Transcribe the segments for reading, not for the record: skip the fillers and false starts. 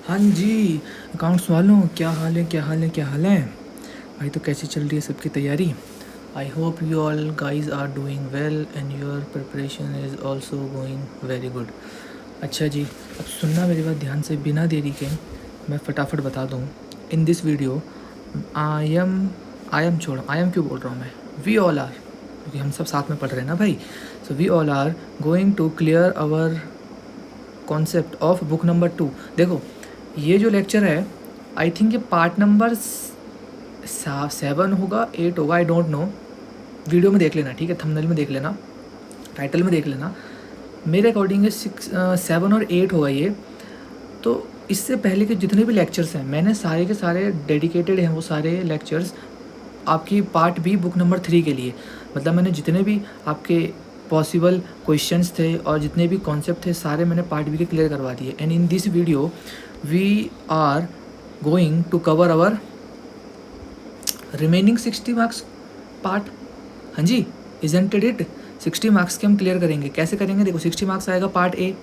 हाँ जी, अकाउंट्स वालों क्या हाल है, क्या हाल है, क्या हाल है भाई। तो कैसी चल रही है सबकी तैयारी। I hope you all guys are doing well and your preparation is also going very good. अच्छा जी, अब सुनना मेरी बात ध्यान से, बिना देरी के मैं फटाफट बता दूँ। इन दिस वीडियो आई एम छोड़, आई एम क्यों बोल रहा हूँ मैं, वी ऑल आर, क्योंकि हम सब साथ में पढ़ रहे हैं ना भाई। So we all are going to clear our concept of book number 2। देखो, ये जो लेक्चर है, आई थिंक ये पार्ट नंबर 7 होगा, 8 होगा, आई डोंट नो। वीडियो में देख लेना, ठीक है, थंबनेल में देख लेना, टाइटल में देख लेना। मेरे अकॉर्डिंग ये 7 और 8 होगा ये। तो इससे पहले के जितने भी लेक्चर्स हैं, मैंने सारे के सारे डेडिकेटेड हैं वो सारे लेक्चर्स आपकी पार्ट बी बुक नंबर 3 के लिए। मतलब मैंने जितने भी आपके पॉसिबल क्वेश्चंस थे और जितने भी कॉन्सेप्ट थे सारे मैंने पार्ट बी के क्लियर करवा दिए। And in this video we are going to cover our remaining 60 marks part. हाँ जी, इजंट इट। 60 मार्क्स के हम क्लियर करेंगे। कैसे करेंगे? देखो, 60 मार्क्स आएगा पार्ट ए,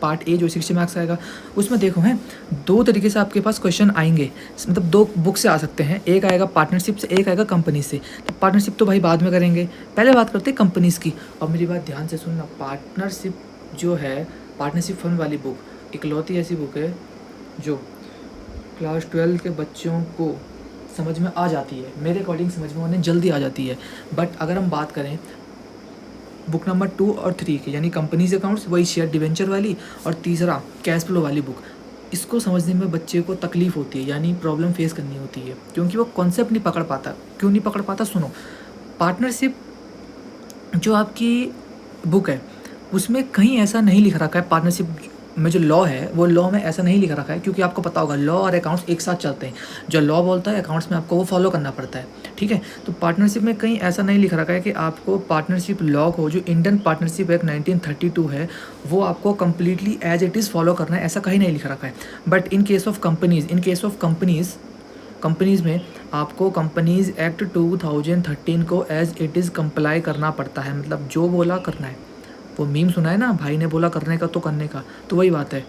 पार्ट ए जो 60 मार्क्स आएगा उसमें देखो हैं दो तरीके से आपके पास क्वेश्चन आएंगे। मतलब दो बुक से आ सकते हैं, एक आएगा पार्टनरशिप से, एक आएगा कंपनी से। तो पार्टनरशिप तो भाई बाद में करेंगे, पहले बात करते हैं कंपनीज़ की। और मेरी बात ध्यान से सुनना, पार्टनरशिप जो है, पार्टनरशिप फंड वाली बुक इकलौती ऐसी बुक है जो क्लास 12 के बच्चों को समझ में आ जाती है। मेरे अकॉर्डिंग समझ में उन्हें जल्दी आ जाती है। बट अगर हम बात करें बुक नंबर 2 और 3 की, यानी कंपनीज अकाउंट्स, वही शेयर डिवेंचर वाली, और तीसरा कैश फ्लो वाली बुक, इसको समझने में बच्चे को तकलीफ़ होती है, यानी प्रॉब्लम फेस करनी होती है, क्योंकि वो कॉन्सेप्ट नहीं पकड़ पाता। क्यों नहीं पकड़ पाता? सुनो, पार्टनरशिप जो आपकी बुक है उसमें कहीं ऐसा नहीं लिख रखा है, पार्टनरशिप में जो लॉ है वो लॉ में ऐसा नहीं लिख रखा है, क्योंकि आपको पता होगा लॉ और अकाउंट्स एक साथ चलते हैं। जो लॉ बोलता है अकाउंट्स में आपको वो फॉलो करना पड़ता है, ठीक है। तो पार्टनरशिप में कहीं ऐसा नहीं लिख रखा है कि आपको पार्टनरशिप लॉ को, जो इंडियन पार्टनरशिप एक्ट 1932 है, वो आपको completely as it is follow करना है, ऐसा कहीं नहीं लिख रखा है। But in case of companies में आपको कंपनीज़ एक्ट 2013 को एज इट इज़ कंप्लाई करना पड़ता है। मतलब जो बोला करना है। वो मीम सुना है ना, भाई ने बोला करने का तो करने का, तो वही बात है।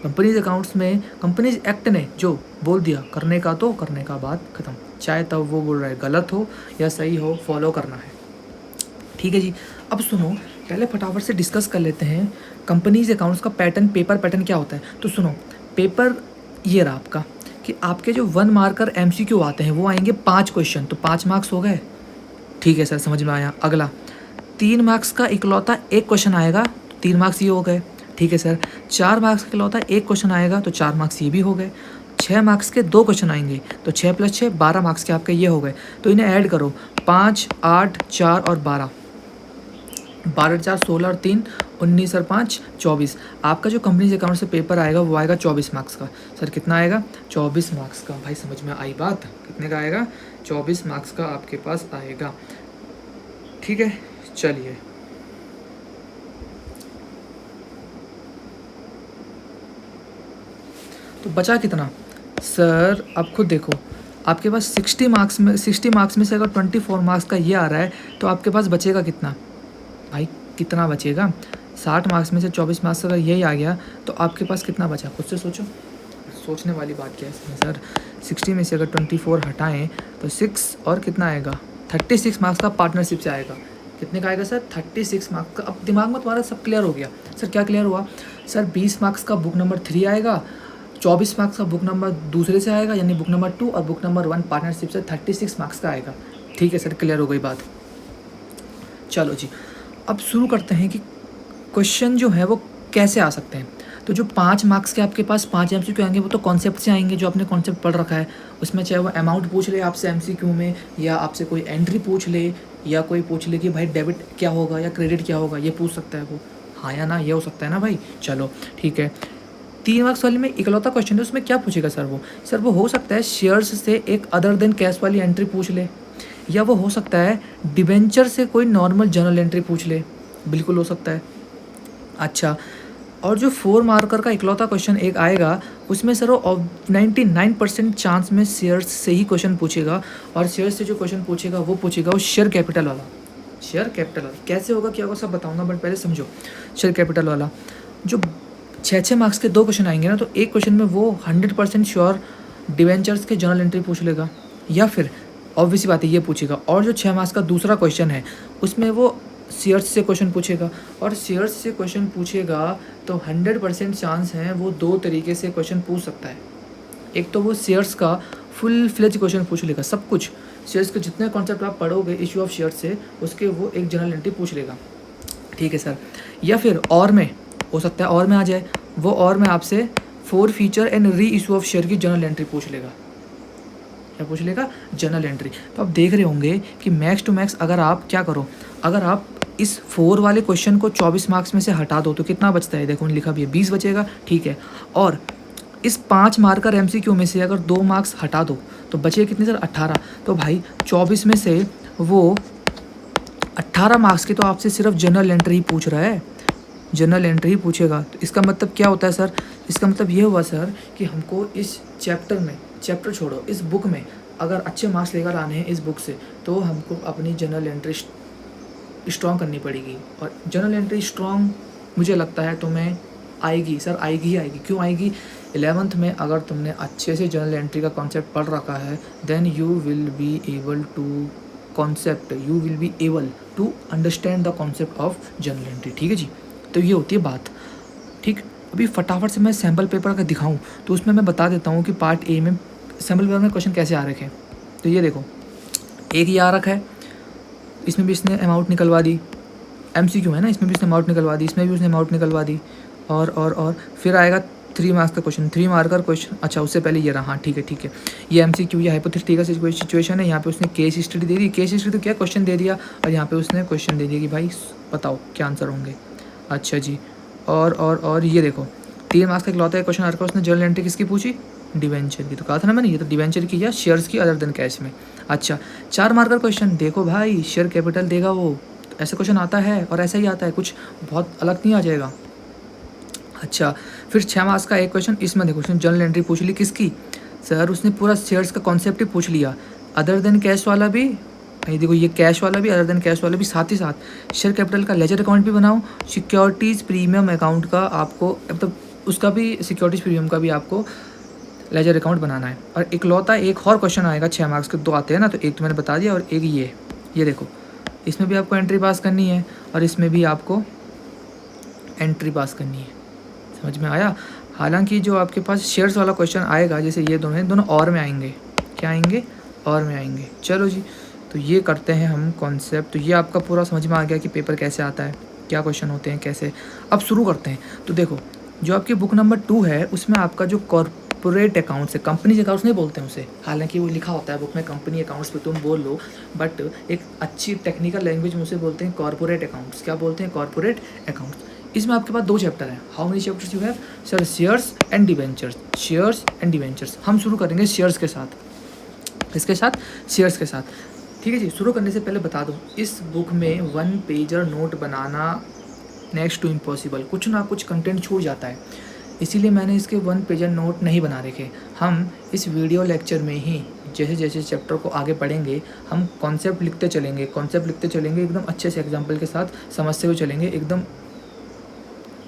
कंपनीज अकाउंट्स में कंपनीज एक्ट ने जो बोल दिया करने का तो करने का, बात ख़त्म। चाहे तब वो बोल रहा है गलत हो या सही हो, फॉलो करना है, ठीक है जी। अब सुनो, पहले फटाफट से डिस्कस कर लेते हैं कंपनीज अकाउंट्स का पैटर्न, पेपर पैटर्न क्या होता है। तो सुनो, पेपर ये रहा आपका कि आपके जो 1 मार्कर MCQ आते हैं वो आएंगे 5 क्वेश्चन, तो 5 मार्क्स हो गए, ठीक है सर, समझ में आया। अगला 3 मार्क्स का इकलौता एक क्वेश्चन आएगा, तो 3 मार्क्स ये हो गए, ठीक है सर। 4 मार्क्स का इकलौता एक क्वेश्चन आएगा, तो 4 मार्क्स ये भी हो गए। 6 मार्क्स के 2 क्वेश्चन आएंगे, तो 6 + 6 12 मार्क्स के आपके ये हो गए। तो इन्हें ऐड करो, 5, 8, 4 और 12, 12 4 16 और 3 19 और 5 24। आपका जो कंपनी अकाउंट से पेपर आएगा वो आएगा 24 मार्क्स का। सर कितना आएगा? 24 मार्क्स का। भाई समझ में आई बात? कितने का आएगा? 24 मार्क्स का आपके पास आएगा, ठीक है। चलिए, तो बचा कितना सर? आप खुद देखो, आपके पास 60 मार्क्स में से अगर 24 मार्क्स का ये आ रहा है तो आपके पास बचेगा कितना भाई? कितना बचेगा? 60 मार्क्स में से 24 मार्क्स अगर यही आ गया तो आपके पास कितना बचा? खुद से सोचो। सोचने वाली बात क्या है इसमें सर? 60 में से अगर 24 हटाएं तो 6 और कितना आएगा? 36 मार्क्स का पार्टनरशिप से आएगा। कितने का आएगा सर? 36 मार्क्स का। अब दिमाग में तुम्हारा सब क्लियर हो गया। सर क्या क्लियर हुआ? सर 20 मार्क्स का बुक नंबर 3 आएगा, 24 मार्क्स का बुक नंबर दूसरे से आएगा, यानी बुक नंबर 2, और बुक नंबर 1 पार्टनरशिप से 36 मार्क्स का आएगा, ठीक है सर। क्लियर हो गई बात? चलो जी, अब शुरू करते हैं कि क्वेश्चन जो है वो कैसे आ सकते हैं। तो जो 5 मार्क्स के आपके पास 5 MCQ आएंगे वो तो कॉन्सेप्ट से आएंगे, जो आपने कॉन्सेप्ट पढ़ रखा है उसमें, चाहे वो अमाउंट पूछ ले आपसे MCQ में, या आपसे कोई एंट्री पूछ ले, या कोई पूछ ले कि भाई डेबिट क्या होगा या क्रेडिट क्या होगा, ये पूछ सकता है वो, हाँ या ना, ये हो सकता है ना भाई। चलो ठीक है। 3 मार्क्स वाले में इकलौता क्वेश्चन है, उसमें क्या पूछेगा सर वो? सर वो हो सकता है शेयर्स से एक अदर देन कैश वाली एंट्री पूछ ले, या वो हो सकता है डिबेंचर से कोई नॉर्मल जनरल एंट्री पूछ ले, बिल्कुल हो सकता है। अच्छा, और जो 4 मार्कर का इकलौता क्वेश्चन एक आएगा उसमें सर वो 99% चांस में शेयर्स से ही क्वेश्चन पूछेगा, और शेयर से जो क्वेश्चन पूछेगा वो शेयर कैपिटल वाला। शेयर कैपिटल वाला कैसे होगा, क्या होगा, सब बताऊंगा, बट पहले समझो। शेयर कैपिटल वाला जो 6 मार्क्स के 2 क्वेश्चन आएंगे ना, तो एक क्वेश्चन में वो 100% श्योर डिवेंचर्स के जर्नल एंट्री पूछ लेगा, या फिर ऑब्वियसली बात है ये पूछेगा। और जो 6 मार्क्स का दूसरा क्वेश्चन है उसमें वो शेयर्स से क्वेश्चन पूछेगा, और शेयर्स से क्वेश्चन पूछेगा तो 100% चांस है वो 2 तरीके से क्वेश्चन पूछ सकता है। एक तो वो शेयर्स का फुल फ्लेज क्वेश्चन पूछ लेगा, सब कुछ शेयर्स के जितने कॉन्सेप्ट आप पढ़ोगे इशू ऑफ शेयर्स से, उसके वो एक जर्नल एंट्री पूछ लेगा, ठीक है सर। या फिर और में हो सकता है, और में आ जाए वो, और में आपसे 4 feature and re issue of share की जर्नल एंट्री पूछ लेगा। क्या पूछ लेगा? Journal entry. तो आप देख रहे होंगे कि मैक्स टू मैक्स अगर आप क्या करो, अगर आप इस 4 वाले क्वेश्चन को 24 मार्क्स में से हटा दो तो कितना बचता है? देखो लिखा भी है 20 बचेगा, ठीक है। और इस 5 मार्कर एमसीक्यू में से अगर 2 मार्क्स हटा दो तो बचे कितने सर? 18। तो भाई 24 में से वो 18 मार्क्स की तो आपसे सिर्फ जनरल एंट्री ही पूछ रहा है, जनरल एंट्री ही पूछेगा। तो इसका मतलब क्या होता है सर? इसका मतलब ये हुआ सर कि हमको इस चैप्टर में, चैप्टर छोड़ो, इस बुक में अगर अच्छे मार्क्स लेकर आने हैं इस बुक से, तो हमको अपनी जनरल एंट्री स्ट्रॉन्ग करनी पड़ेगी। और जनरल एंट्री स्ट्रॉन्ग मुझे लगता है तुम्हें आएगी सर, आएगी ही आएगी। क्यों आएगी? 11th में अगर तुमने अच्छे से जनरल एंट्री का कॉन्सेप्ट पढ़ रखा है, then you will be able to concept, you will be able to understand the concept of general entry, ठीक है जी। तो ये होती है बात, ठीक। अभी फटाफट से मैं सैम्पल पेपर का दिखाऊं तो उसमें मैं बता देता हूँ कि पार्ट ए में सैम्पल पेपर में क्वेश्चन कैसे आ रखे हैं। तो ये देखो, एक ये आ रखा है, इसमें भी इसने अमाउंट निकलवा दी, एमसीक्यू है ना, इसमें भी उसने अमाउंट निकलवा दी, इसमें भी उसने अमाउंट निकलवा दी। और फिर आएगा 3 मार्क्स का क्वेश्चन, 3 मार्कर क्वेश्चन। अच्छा उससे पहले ये रहा, हाँ ठीक है, ये एमसीक्यू या हाइपोथेटिकल सिचुएशन है। यहाँ पे उसने केस हिस्ट्री दे दी, केस हिस्ट्री तो क्या क्वेश्चन दे दिया, और यहाँ पे उसने क्वेश्चन दे दिया कि भाई बताओ क्या आंसर होंगे। अच्छा जी, और ये देखो 3 मार्क्स का इकलौता क्वेश्चन आ रखा, उसने जर्नल एंट्री किसकी पूछी? डिवेंचर की। तो कहा था ना मैंने, ये तो डिवेंचर की या शेयर्स की अदर देन कैश में। अच्छा 4 मार्कर क्वेश्चन, देखो भाई शेयर कैपिटल देगा वो, ऐसा क्वेश्चन आता है और ऐसा ही आता है, कुछ बहुत अलग नहीं आ जाएगा। अच्छा फिर 6 मार्क्स का एक क्वेश्चन, इसमें देखो उसने जर्नल एंट्री पूछ ली किसकी? सर उसने पूरा शेयर्स का कॉन्सेप्ट ही पूछ लिया, अदर देन कैश वाला भी, ये देखो ये कैश वाला भी, अदर देन कैश वाला भी, साथ ही साथ शेयर कैपिटल का लेजर अकाउंट भी बनाओ, सिक्योरिटीज़ प्रीमियम अकाउंट का आपको, मतलब उसका भी सिक्योरिटीज़ प्रीमियम का भी आपको लेजर अकाउंट बनाना है। और इकलौता एक और क्वेश्चन आएगा, 6 मार्क्स के 2 आते हैं ना, तो एक तो मैंने बता दिया और एक ये देखो इसमें भी आपको एंट्री पास करनी है और इसमें भी आपको एंट्री पास करनी है। समझ में आया? हालांकि जो आपके पास शेयर्स वाला क्वेश्चन आएगा, जैसे ये दोनों हैं, दोनों और में आएंगे। क्या आएंगे? और में आएंगे। चलो जी, तो ये करते हैं हम कॉन्सेप्ट। तो ये आपका पूरा समझ में आ गया कि पेपर कैसे आता है, क्या क्वेश्चन होते हैं, कैसे। अब शुरू करते हैं। तो देखो जो आपकी बुक नंबर 2 है उसमें आपका जो कॉर्पोरेट अकाउंट्स है, कंपनी अकाउंट्स नहीं बोलते हैं उसे, हालांकि वो लिखा होता है बुक में कंपनी अकाउंट्स पे तुम बोल लो, बट एक अच्छी टेक्निकल लैंग्वेज में उसे बोलते हैं कॉर्पोरेट अकाउंट्स। क्या बोलते हैं? Corporate accounts. इसमें आपके पास 2 चैप्टर हैं। How many chapters you have? Sir shares and debentures, shares and debentures. हम शुरू करेंगे शेयर्स के साथ। इसके साथ शेयर्स के साथ, ठीक है जी। शुरू करने से पहले बता दूं, इस बुक में 1 पेजर नोट बनाना नेक्स्ट टू इम्पॉसिबल, कुछ ना कुछ कंटेंट छूट जाता है, इसीलिए मैंने इसके 1 पेजर नोट नहीं बना रखे। हम इस वीडियो लेक्चर में ही जैसे जैसे चैप्टर को आगे पढ़ेंगे हम कॉन्सेप्ट लिखते चलेंगे, एकदम अच्छे से एग्जाम्पल के साथ समझते हुए चलेंगे, एकदम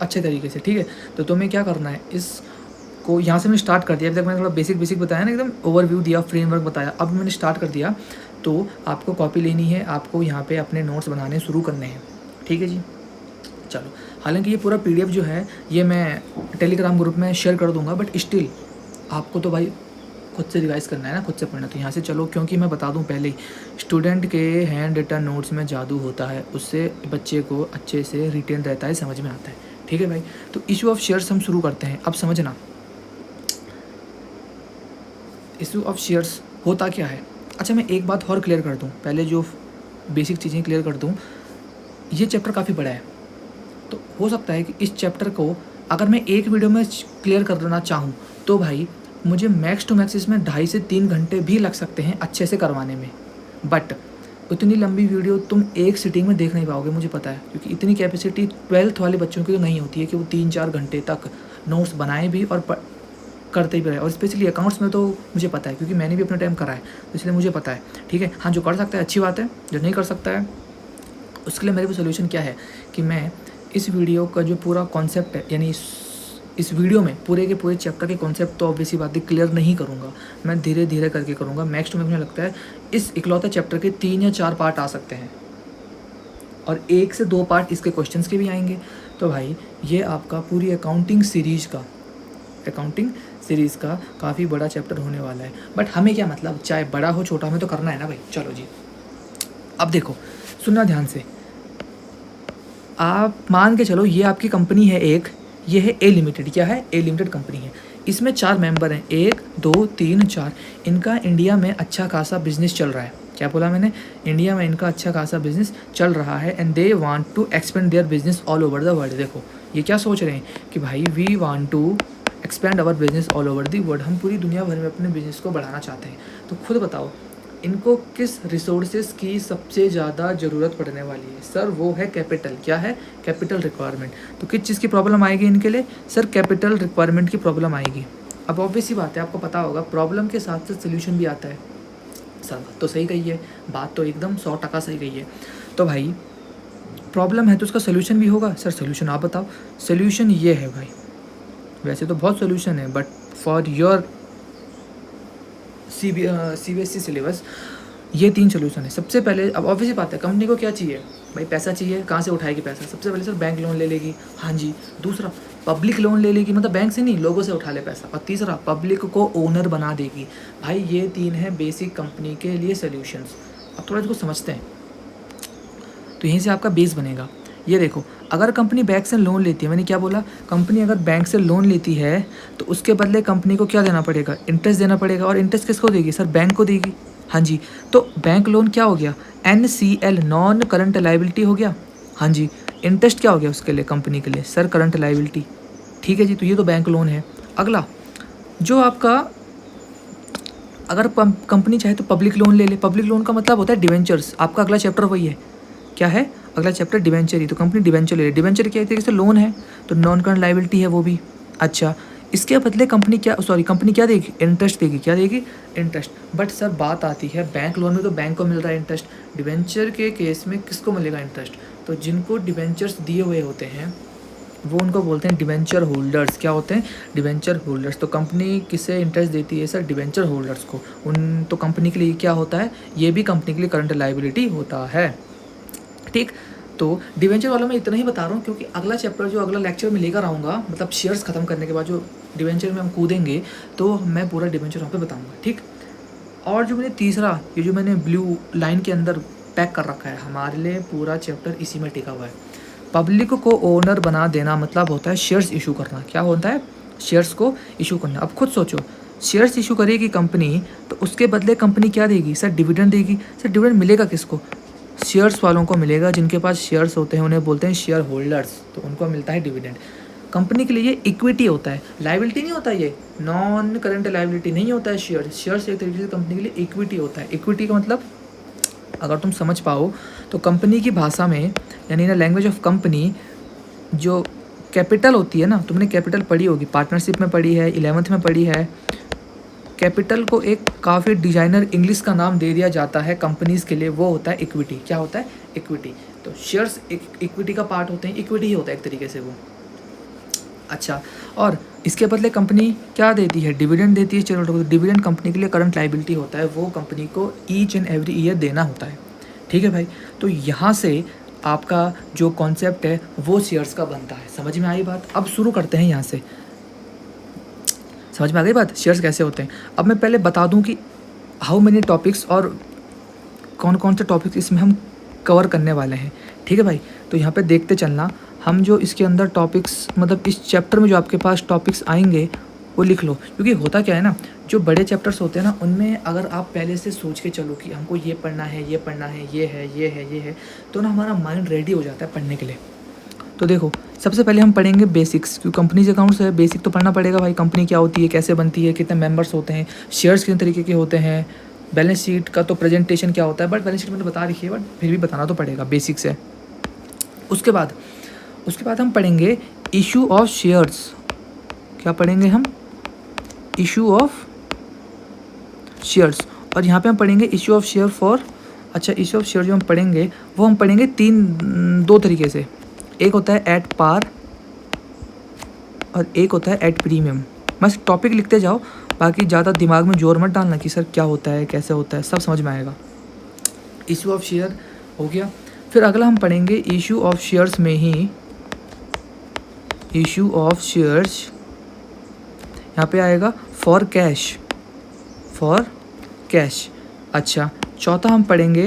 अच्छे तरीके से, ठीक है। तो तुम्हें क्या करना है, इसको यहाँ से मैंने स्टार्ट कर दिया। अभी तक मैंने थोड़ा बेसिक बताया ना, एकदम ओवरव्यू दिया, फ्रेमवर्क बताया। अब मैंने स्टार्ट कर दिया, तो आपको कॉपी लेनी है, आपको यहाँ पे अपने नोट्स बनाने शुरू करने हैं, ठीक है जी। चलो, हालांकि ये पूरा PDF जो है ये मैं टेलीग्राम ग्रुप में शेयर कर दूंगा, बट स्टिल आपको तो भाई खुद से रिवाइज़ करना है ना, खुद से पढ़ना। तो यहाँ से चलो, क्योंकि मैं बता दूँ पहले ही, स्टूडेंट के हैंड रिटन नोट्स में जादू होता है, उससे बच्चे को अच्छे से रिटेन रहता है, समझ में आता है, ठीक है भाई। तो इशू ऑफ शेयर्स हम शुरू करते हैं। अब समझना इशू ऑफ शेयर्स होता क्या है। अच्छा मैं एक बात और क्लियर कर दूँ, पहले जो बेसिक चीज़ें क्लियर कर दूँ। ये चैप्टर काफ़ी बड़ा है, तो हो सकता है कि इस चैप्टर को अगर मैं एक वीडियो में क्लियर करना चाहूँ तो भाई मुझे मैक्स टू मैक्स इसमें 2.5 से 3 घंटे भी लग सकते हैं अच्छे से करवाने में। बट उतनी लंबी वीडियो तुम एक सिटिंग में देख नहीं पाओगे, मुझे पता है, क्योंकि इतनी कैपेसिटी 12th वाले बच्चों की तो नहीं होती है कि वो 3-4 घंटे तक नोट्स बनाए भी और करते भी रहे। और स्पेशली अकाउंट्स में तो मुझे पता है, क्योंकि मैंने भी अपने टाइम करा है, तो इसलिए मुझे पता है, ठीक है। हाँ, जो कर सकता है अच्छी बात है, जो नहीं कर सकता है उसके लिए मेरे को सोल्यूशन क्या है कि मैं इस वीडियो का जो पूरा कॉन्सेप्ट है, यानी इस वीडियो में पूरे के पूरे चैप्टर के कॉन्सेप्ट तो ऑब्वियसली बात है क्लियर नहीं करूँगा, मैं धीरे धीरे करके करूँगा। मैक्स टू मैक्स मुझे लगता है इस इकलौते चैप्टर के 3 या 4 पार्ट आ सकते हैं और 1 से 2 पार्ट इसके क्वेश्चंस के भी आएंगे। तो भाई ये आपका पूरी अकाउंटिंग सीरीज़ का काफ़ी बड़ा चैप्टर होने वाला है। बट हमें क्या मतलब, चाहे बड़ा हो छोटा, हमें तो करना है ना भाई। चलो जी, अब देखो, सुनना ध्यान से। आप मान के चलो ये आपकी कंपनी है एक, ये है ए लिमिटेड। क्या है? ए लिमिटेड कंपनी है। इसमें 4 मेंबर हैं, 1 2 3 4। इनका इंडिया में अच्छा खासा बिजनेस चल रहा है। क्या बोला मैंने? इंडिया में इनका अच्छा खासा बिजनेस चल रहा है and they want to expand their business all over the world. देखो ये क्या सोच रहे हैं कि भाई we want to expand our business all over the world, हम पूरी दुनिया भर में अपने बिजनेस को बढ़ाना चाहते हैं। तो खुद बताओ इनको किस रिसोर्सेज की सबसे ज़्यादा ज़रूरत पड़ने वाली है? सर वो है कैपिटल। क्या है? Capital requirement. तो किस चीज़ की प्रॉब्लम आएगी इनके लिए? सर कैपिटल रिक्वायरमेंट की प्रॉब्लम आएगी। अब ऑब्वियस सी बात है, आपको पता होगा प्रॉब्लम के साथ साथ सोल्यूशन भी आता है। सर बात तो सही कही है, बात तो एकदम 100% सही कही है। तो भाई प्रॉब्लम है तो उसका सोल्यूशन भी होगा। सर सोल्यूशन आप बताओ। सोल्यूशन ये है भाई, वैसे तो बहुत सोल्यूशन है but for your CBSE syllabus ये 3 सोल्यूशन है। सबसे पहले, अब ऑब्वियसली बात है, कंपनी को क्या चाहिए भाई? पैसा चाहिए। कहाँ से उठाएगी पैसा? सबसे पहले सर बैंक लोन ले लेगी। हाँ जी। दूसरा पब्लिक लोन ले लेगी, मतलब बैंक से नहीं, लोगों से उठा ले पैसा। और तीसरा पब्लिक को ओनर बना देगी। भाई ये 3 है बेसिक कंपनी के लिए सोल्यूशंस। अब थोड़ा इसको समझते हैं। तो यहीं से आपका बेस बनेगा। ये देखो, अगर कंपनी बैंक से लोन लेती है, मैंने क्या बोला? कंपनी अगर बैंक से लोन लेती है तो उसके बदले कंपनी को क्या देना पड़ेगा? इंटरेस्ट देना पड़ेगा। और इंटरेस्ट किसको देगी? सर बैंक को देगी। हाँ जी। तो बैंक लोन क्या हो गया? NCL, नॉन करंट लाइबिलिटी हो गया। हाँ जी। इंटरेस्ट क्या हो गया उसके लिए, कंपनी के लिए? Sir current liability. ठीक है जी। तो ये तो बैंक लोन है। अगला जो आपका, अगर कंपनी चाहे तो पब्लिक लोन ले ले। पब्लिक लोन का मतलब होता है डिवेंचर्स। आपका अगला चैप्टर वही है। क्या है अगला चैप्टर? डिवेंचर ही। तो कंपनी डिवेंचर ले ले। डिवेंचर क्या तरीके से लोन है, तो नॉन करंट लाइबिलिटी है वो भी। अच्छा, इसके बदले कंपनी क्या देगी? इंटरेस्ट देगी। क्या देगी? इंटरेस्ट। बट सर बात आती है बैंक लोन में तो बैंक को मिल रहा है इंटरेस्ट, डिवेंचर के केस में किसको मिलेगा इंटरेस्ट? तो जिनको डिवेंचर्स दिए हुए होते हैं वो उनको बोलते हैं डिवेंचर होल्डर्स। क्या होते हैं? Debenture holders. तो कंपनी किसे इंटरेस्ट देती है? सर डिवेंचर होल्डर्स को। उन तो कंपनी के लिए क्या होता है? ये भी कंपनी के लिए करंट लाइबिलिटी होता है। ठीक। तो डिवेंचर वाला मैं इतना ही बता रहा हूँ क्योंकि अगला चैप्टर जो अगला लेक्चर में लेकर आऊँगा, मतलब शेयर्स खत्म करने के बाद जो डिवेंचर में हम कूदेंगे तो मैं पूरा डिवेंचर वहाँ पे बताऊँगा। ठीक। और जो मैंने तीसरा, ये जो मैंने ब्लू लाइन के अंदर पैक कर रखा है, हमारे लिए पूरा चैप्टर इसी में टिका हुआ है। पब्लिक को ओनर बना देना मतलब होता है शेयर्स इशू करना। क्या होता है? शेयर्स को इशू करना। अब खुद सोचो, शेयर्स इशू करेगी कंपनी तो उसके बदले कंपनी क्या देगी? सर डिविडेंड देगी। सर डिविडेंड मिलेगा किसको? शेयर्स वालों को मिलेगा। जिनके पास शेयर्स होते हैं उन्हें बोलते हैं शेयर होल्डर्स, तो उनको मिलता है डिविडेंड। कंपनी के लिए ये इक्विटी होता है, लाइबिलिटी नहीं होता। ये नॉन करंट लाइबिलिटी नहीं होता है। शेयर्स एक तरीके से कंपनी के लिए इक्विटी होता है। इक्विटी का मतलब अगर तुम समझ पाओ तो कंपनी की भाषा में, यानी ना लैंग्वेज ऑफ कंपनी, जो कैपिटल होती है ना, तुमने कैपिटल पढ़ी होगी, पार्टनरशिप में पढ़ी है, 11th में पढ़ी है। कैपिटल को एक काफ़ी डिजाइनर इंग्लिश का नाम दे दिया जाता है कंपनीज़ के लिए, वो होता है इक्विटी। क्या होता है? इक्विटी। तो शेयर्स इक्विटी का पार्ट होते हैं, इक्विटी ही होता है एक तरीके से वो। अच्छा, और इसके बदले कंपनी क्या देती है? डिविडेंड देती है। चलो, तो डिविडेंड कंपनी के लिए करंट लाइबिलिटी होता है, वो कंपनी को ईच एंड एवरी ईयर देना होता है। ठीक है भाई। तो यहाँ से आपका जो कॉन्सेप्ट है वो शेयर्स का बनता है। समझ में आई बात? अब शुरू करते हैं यहाँ से। समझ में आ गई बात? शेयर्स कैसे होते हैं। अब मैं पहले बता दूं कि हाउ मेनी टॉपिक्स और कौन कौन से टॉपिक्स इसमें हम कवर करने वाले हैं। ठीक है भाई। तो यहाँ पे देखते चलना, हम जो इसके अंदर टॉपिक्स, मतलब इस चैप्टर में जो आपके पास टॉपिक्स आएंगे वो लिख लो। क्योंकि होता क्या है ना, जो बड़े चैप्टर्स होते हैं ना, उनमें अगर आप पहले से सोच के चलो कि हमको ये पढ़ना है, ये पढ़ना है, ये है, ये है, ये है, तो ना हमारा माइंड रेडी हो जाता है पढ़ने के लिए। तो देखो, सबसे पहले हम पढ़ेंगे बेसिक्स, क्योंकि कंपनीज अकाउंट्स है, बेसिक तो पढ़ना पड़ेगा भाई। कंपनी क्या होती है, कैसे बनती है, कितने मेंबर्स होते हैं, शेयर्स कितने तरीके के होते हैं, बैलेंस शीट का तो प्रेजेंटेशन क्या होता है, बट बैलेंस शीट मैंने बता रखी है, बट फिर भी बताना तो पड़ेगा, बेसिक्स है। उसके बाद हम पढ़ेंगे इशू ऑफ शेयर्स। क्या पढ़ेंगे हम? Issue of shares. और यहाँ पे हम पढ़ेंगे इशू ऑफ शेयर फॉर, अच्छा, इशू ऑफ शेयर जो हम पढ़ेंगे वो हम पढ़ेंगे दो तरीके से। एक होता है एट पार और एक होता है एट प्रीमियम। बस टॉपिक लिखते जाओ, बाकी ज़्यादा दिमाग में जोर मत डालना कि सर क्या होता है कैसे होता है, सब समझ में आएगा। इशू ऑफ शेयर हो गया। फिर अगला हम पढ़ेंगे इशू ऑफ शेयर्स में ही, इशू ऑफ शेयर्स यहाँ पे आएगा फॉर कैश, फॉर कैश। अच्छा, चौथा हम पढ़ेंगे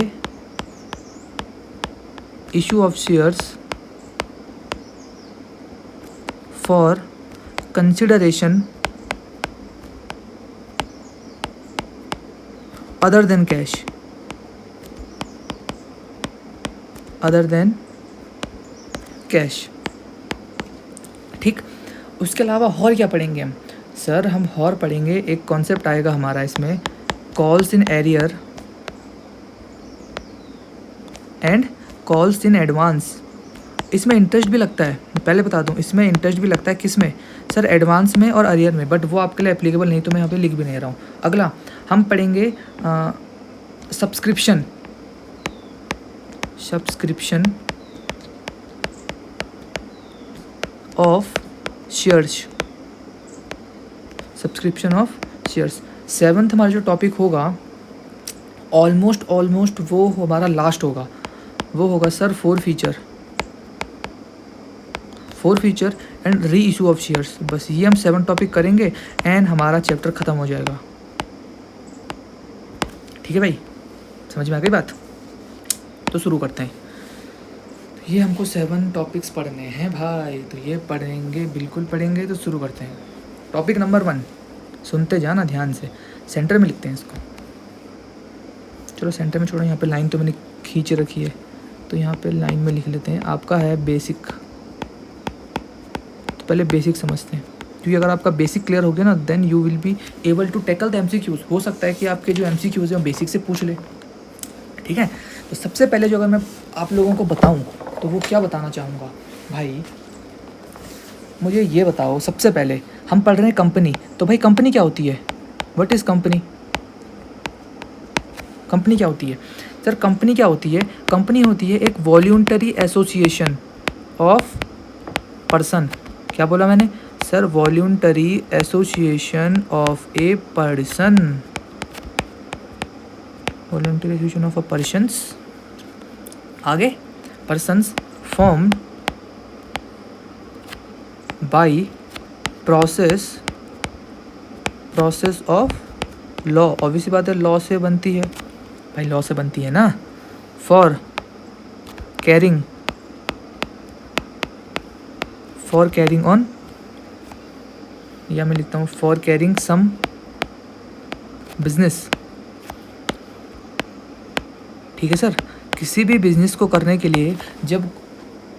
issue of shares for consideration other than cash, other than cash. ठीक, उसके अलावा और क्या पढ़ेंगे हम? सर हम और पढ़ेंगे, एक कॉन्सेप्ट आएगा हमारा इसमें, calls in arrear and calls in advance. इसमें इंटरेस्ट भी लगता है, पहले बता दूं, इसमें इंटरेस्ट भी लगता है। किस में सर? एडवांस में और अरियर में, बट वो आपके लिए एप्लीकेबल नहीं, तो मैं यहाँ पे लिख भी नहीं रहा हूँ। अगला हम पढ़ेंगे subscription, subscription of shares, subscription of shares. Seventh हमारा जो टॉपिक होगा ऑलमोस्ट वो हमारा लास्ट होगा, वो होगा sir four feature and re issue of shares. बस ये हम 7 टॉपिक करेंगे एंड हमारा चैप्टर ख़त्म हो जाएगा। ठीक है भाई, समझ में आ गई बात? तो शुरू करते हैं। तो ये हमको 7 टॉपिक्स पढ़ने हैं भाई, तो ये पढ़ेंगे, बिल्कुल पढ़ेंगे। तो शुरू करते हैं। टॉपिक नंबर 1, सुनते जाना ध्यान से, सेंटर में लिखते हैं इसको। चलो सेंटर में छोड़ो, यहाँ पे लाइन तो मैंने खींच रखी है, तो यहाँ पे लाइन में लिख लेते हैं। आपका है बेसिक, तो पहले बेसिक समझते हैं, क्योंकि अगर आपका बेसिक क्लियर हो गया ना, then you will be able to tackle the MCQs। हो सकता है कि आपके जो MCQs हैं वो बेसिक से पूछ ले। ठीक है, तो सबसे पहले जो अगर मैं आप लोगों को बताऊं तो वो क्या बताना चाहूँगा भाई, मुझे ये बताओ। सबसे पहले हम पढ़ रहे हैं कंपनी, तो भाई कंपनी क्या होती है? What is company? कंपनी क्या होती है सर? कंपनी क्या होती है? कंपनी होती है एक वॉल्यूंटरी एसोसिएशन ऑफ पर्सन। क्या बोला मैंने sir? Voluntary association of a person, voluntary association of a persons, आगे persons formed by process of law. Obviously बात है, लॉ से बनती है भाई, लॉ से बनती है ना। फॉर कैरिंग ऑन, या मैं लिखता हूँ फॉर कैरिंग सम बिजनेस। ठीक है सर, किसी भी बिजनेस को करने के लिए जब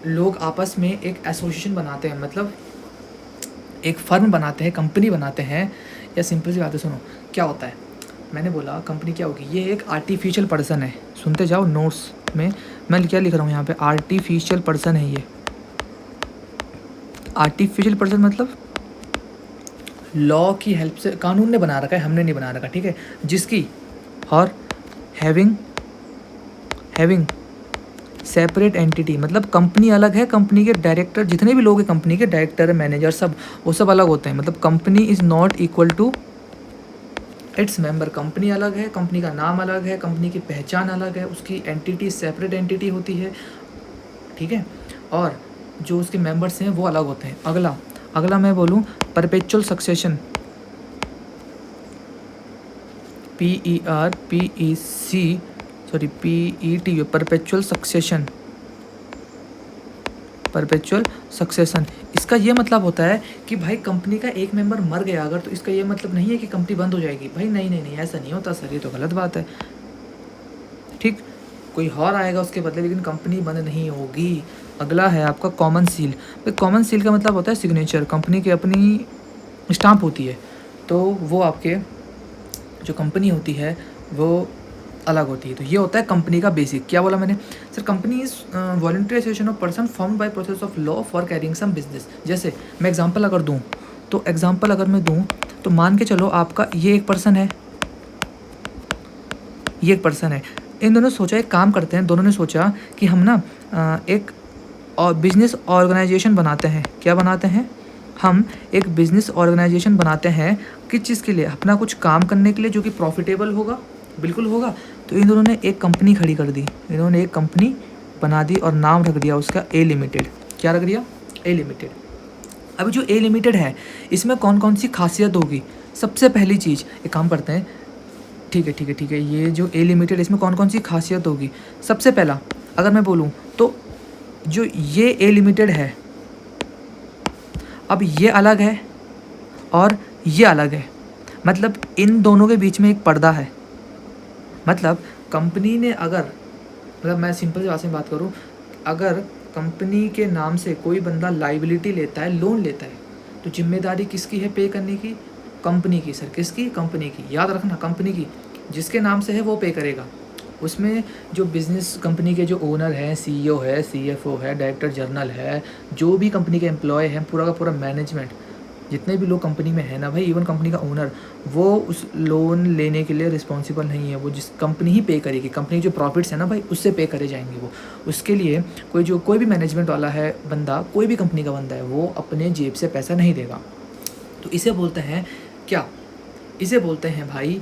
लोग आपस में एक एसोसिएशन बनाते हैं, मतलब एक फर्म बनाते हैं, कंपनी बनाते हैं, या सिंपल सी बात है, सुनो क्या होता है। मैंने बोला कंपनी क्या होगी, ये एक आर्टिफिशियल पर्सन है। सुनते जाओ, नोट्स में मैं क्या लिख रहा हूँ यहाँ पे, आर्टिफिशियल पर्सन है ये। आर्टिफिशियल पर्सन मतलब लॉ की हेल्प से, कानून ने बना रखा है, हमने नहीं बना रखा। ठीक है, जिसकी और हैविंग सेपरेट एंटिटी, मतलब कंपनी अलग है, कंपनी के डायरेक्टर, जितने भी लोग हैं कंपनी के डायरेक्टर, मैनेजर, सब वो सब अलग होते हैं। मतलब company is not equal to its member. Company अलग है, कंपनी का नाम अलग है, कंपनी की पहचान अलग है, उसकी एंटिटी सेपरेट एंटिटी होती है। ठीक है, और जो उसके मेंबर्स हैं वो अलग होते हैं। अगला मैं बोलूँ perpetual succession, PET, perpetual succession. इसका ये मतलब होता है कि भाई कंपनी का एक मेंबर मर गया अगर, तो इसका ये मतलब नहीं है कि कंपनी बंद हो जाएगी। भाई नहीं, ऐसा नहीं होता सर, ये तो गलत बात है। ठीक, कोई और आएगा उसके बदले, लेकिन कंपनी बंद नहीं होगी। अगला है आपका कॉमन सील। भाई कॉमन सील का मतलब होता है सिग्नेचर, कंपनी की अपनी स्टाम्प होती है, तो वो आपके जो कंपनी होती है वो अलग होती है। तो ये होता है कंपनी का बेसिक। क्या बोला मैंने sir? Company is voluntary association of person formed by process of law for carrying some business. जैसे मैं एग्जांपल अगर दूं, तो मान के चलो आपका ये एक पर्सन है, ये एक पर्सन है। इन दोनों सोचा एक काम करते हैं, दोनों ने सोचा कि हम ना एक बिजनेस ऑर्गेनाइजेशन बनाते हैं। क्या बनाते हैं? हम एक बिजनेस ऑर्गेनाइजेशन बनाते हैं किस चीज़ के लिए, अपना कुछ काम करने के लिए जो कि प्रॉफिटेबल होगा, बिल्कुल होगा। तो इन दोनों ने एक कंपनी खड़ी कर दी, इन्होंने एक कंपनी बना दी और नाम रख दिया उसका ए लिमिटेड। क्या रख दिया? ए लिमिटेड। अभी जो ए लिमिटेड है इसमें कौन कौन सी खासियत होगी? सबसे पहली चीज़, एक काम करते हैं, ठीक है, ये जो ए लिमिटेड इसमें कौन कौन सी खासियत होगी? सबसे पहला अगर मैं बोलूँ तो जो ये ए लिमिटेड है, अब ये अलग है और ये अलग है, मतलब इन दोनों के बीच में एक पर्दा है। मतलब कंपनी ने अगर, मतलब मैं सिंपल सी भाषा में बात करूँ, अगर कंपनी के नाम से कोई बंदा लाइबिलिटी लेता है, लोन लेता है, तो जिम्मेदारी किसकी है पे करने की? कंपनी की। सर किसकी? कंपनी की। याद रखना, कंपनी की। जिसके नाम से है वो पे करेगा। उसमें जो बिज़नेस कंपनी के जो ओनर हैं, सीईओ है, सीएफओ है, डायरेक्टर जनरल है, जो भी कंपनी के एम्प्लॉय हैं, पूरा का पूरा मैनेजमेंट, जितने भी लोग कंपनी में है ना भाई, इवन कंपनी का ओनर, वो उस लोन लेने के लिए रिस्पॉन्सिबल नहीं है। वो जिस कंपनी ही पे करेगी, कंपनी जो प्रॉफिट्स है ना भाई, उससे पे करे जाएंगे वो। उसके लिए कोई भी मैनेजमेंट वाला है बंदा, कोई भी कंपनी का बंदा है, वो अपने जेब से पैसा नहीं देगा। तो इसे बोलते हैं क्या? इसे बोलते हैं भाई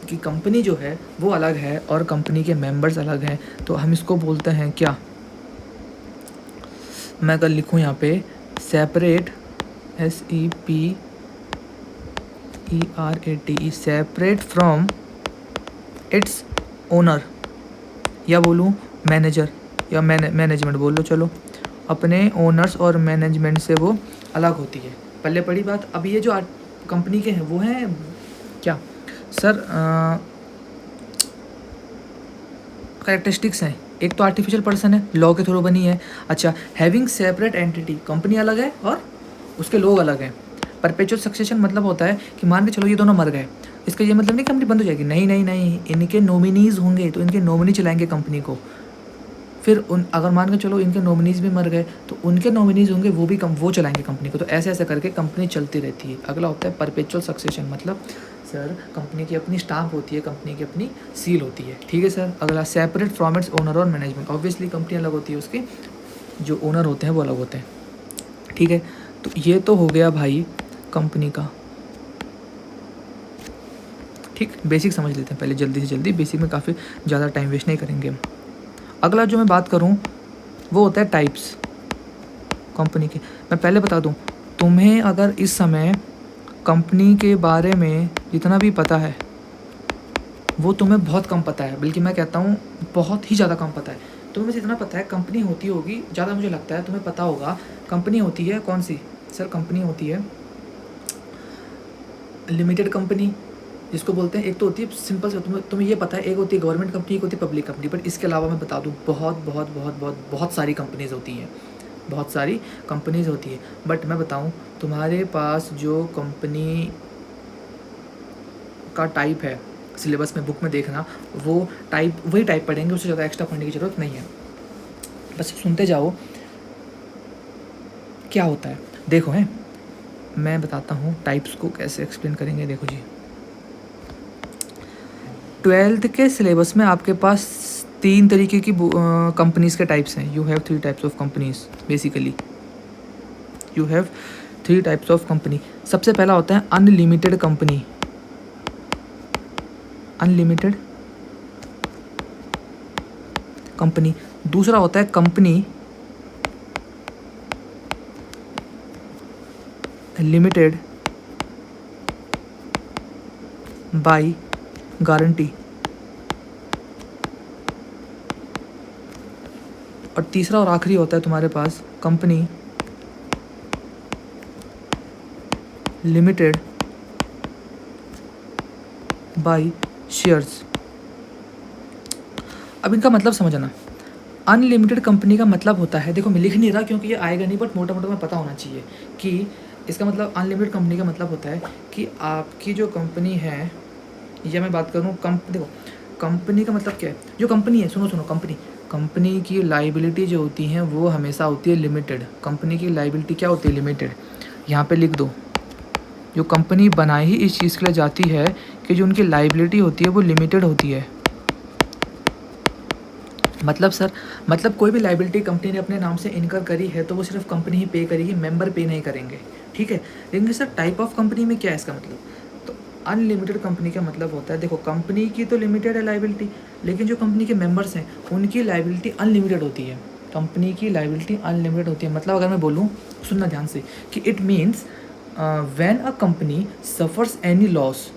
कि कंपनी जो है वो अलग है और कंपनी के मेंबर्स अलग हैं। तो हम इसको बोलते हैं क्या? मैं अगर लिखूँ यहाँ पे separate, SEPERATE, separate from its owner, या बोलूँ मैनेजर, या मैनेजमेंट बोल लो, चलो, अपने ओनर्स और मैनेजमेंट से वो अलग होती है। पहले पड़ी बात। अब ये जो कंपनी के हैं वो हैं क्या सर? कैरेक्टरिस्टिक्स हैं। एक तो आर्टिफिशियल पर्सन है, लॉ के थ्रू बनी है। अच्छा, हैविंग सेपरेट एंटिटी, कंपनी अलग है और उसके लोग अलग हैं। परपेचुअल सक्सेशन मतलब होता है कि मान के चलो ये दोनों मर गए, इसका ये मतलब नहीं कंपनी बंद हो जाएगी, नहीं, इनके नॉमिनीज़ होंगे, तो इनके नॉमिनी चलाएंगे कंपनी को। फिर अगर मान के चलो इनके नॉमिनीज़ भी मर गए, तो उनके नॉमिनीज़ होंगे, वो चलाएंगे कंपनी को। तो ऐसे ऐसे करके कंपनी चलती रहती है। अगला होता है परपेचुअल सक्सेशन, मतलब सर कंपनी की अपनी स्टाम्प होती है, कंपनी की अपनी सील होती है। ठीक है सर। अगला सेपरेट फ्रॉम इट्स ओनर और मैनेजमेंट, ऑब्वियसली कंपनी अलग होती है, उसके जो ओनर होते हैं वो अलग होते हैं। ठीक है, तो ये तो हो गया भाई कंपनी का। ठीक, बेसिक समझ लेते हैं पहले जल्दी से जल्दी, बेसिक में काफ़ी ज़्यादा टाइम वेस्ट नहीं करेंगे हम। अगला जो मैं बात करूं वो होता है टाइप्स कंपनी के। मैं पहले बता दूं, तुम्हें अगर इस समय कंपनी के बारे में जितना भी पता है वो तुम्हें बहुत कम पता है, बल्कि मैं कहता हूँ बहुत ही ज़्यादा कम पता है। तुम्हें बस इतना पता है कंपनी होती होगी, ज़्यादा मुझे लगता है तुम्हें पता होगा कंपनी होती है कौन सी? सर कंपनी होती है लिमिटेड कंपनी, जिसको बोलते हैं। एक तो होती है सिंपल से, तुम्हें ये पता है, एक होती है गवर्नमेंट कंपनी, एक होती है पब्लिक कंपनी। बट इसके अलावा मैं बता दूँ बहुत सारी कंपनीज़ होती हैं, बहुत सारी कंपनीज़ होती है। बट मैं बताऊँ, तुम्हारे पास जो कंपनी का टाइप है, सिलेबस में बुक में देखना, वो टाइप वही टाइप पढ़ेंगे, उससे ज़्यादा एक्स्ट्रा पढ़ने की ज़रूरत नहीं है। बस सुनते जाओ क्या होता है। देखो हैं, मैं बताता हूँ टाइप्स को कैसे एक्सप्लेन करेंगे। देखो जी, 12th के सिलेबस में आपके पास 3 तरीके की कंपनीज़ के टाइप्स हैं। You have 3 types of companies, basically you have 3 types of company. सबसे पहला होता है अनलिमिटेड कंपनी, अनलिमिटेड कंपनी। दूसरा होता है कंपनी लिमिटेड बाय गारंटी। और तीसरा और आखिरी होता है तुम्हारे पास कंपनी लिमिटेड बाय शेयर्स। अब इनका मतलब समझना। अनलिमिटेड कंपनी का मतलब होता है, देखो मैं लिख नहीं रहा क्योंकि ये आएगा नहीं, बट मोटा मोटा में पता होना चाहिए कि इसका मतलब अनलिमिटेड कंपनी का मतलब होता है कि आपकी जो कंपनी है, या मैं बात करूँ देखो कंपनी का मतलब क्या है, जो कंपनी है, सुनो कंपनी की लाइबिलिटी जो होती हैं वो हमेशा होती है लिमिटेड। कंपनी की लाइबिलिटी क्या होती है? लिमिटेड। यहाँ पे लिख दो, जो कंपनी बनाई ही इस चीज़ के लिए जाती है कि जो उनकी लाइबिलिटी होती है वो लिमिटेड होती है, मतलब सर, मतलब कोई भी लाइबिलिटी कंपनी ने अपने नाम से इनकर करी है तो वो सिर्फ कंपनी ही पे करेगी, मेंबर पे नहीं करेंगे, ठीक है। लेकिन सर टाइप ऑफ कंपनी में क्या है इसका मतलब, तो अनलिमिटेड कंपनी का मतलब होता है, देखो कंपनी की तो लिमिटेड है लाइबिलिटी, लेकिन जो कंपनी के मेंबर्स हैं उनकी लाइबिलिटी अनलिमिटेड होती है। कंपनी की लाइबिलिटी अनलिमिटेड होती है, मतलब अगर मैं बोलूँ, सुनना ध्यान से, कि it means when a company suffers any loss,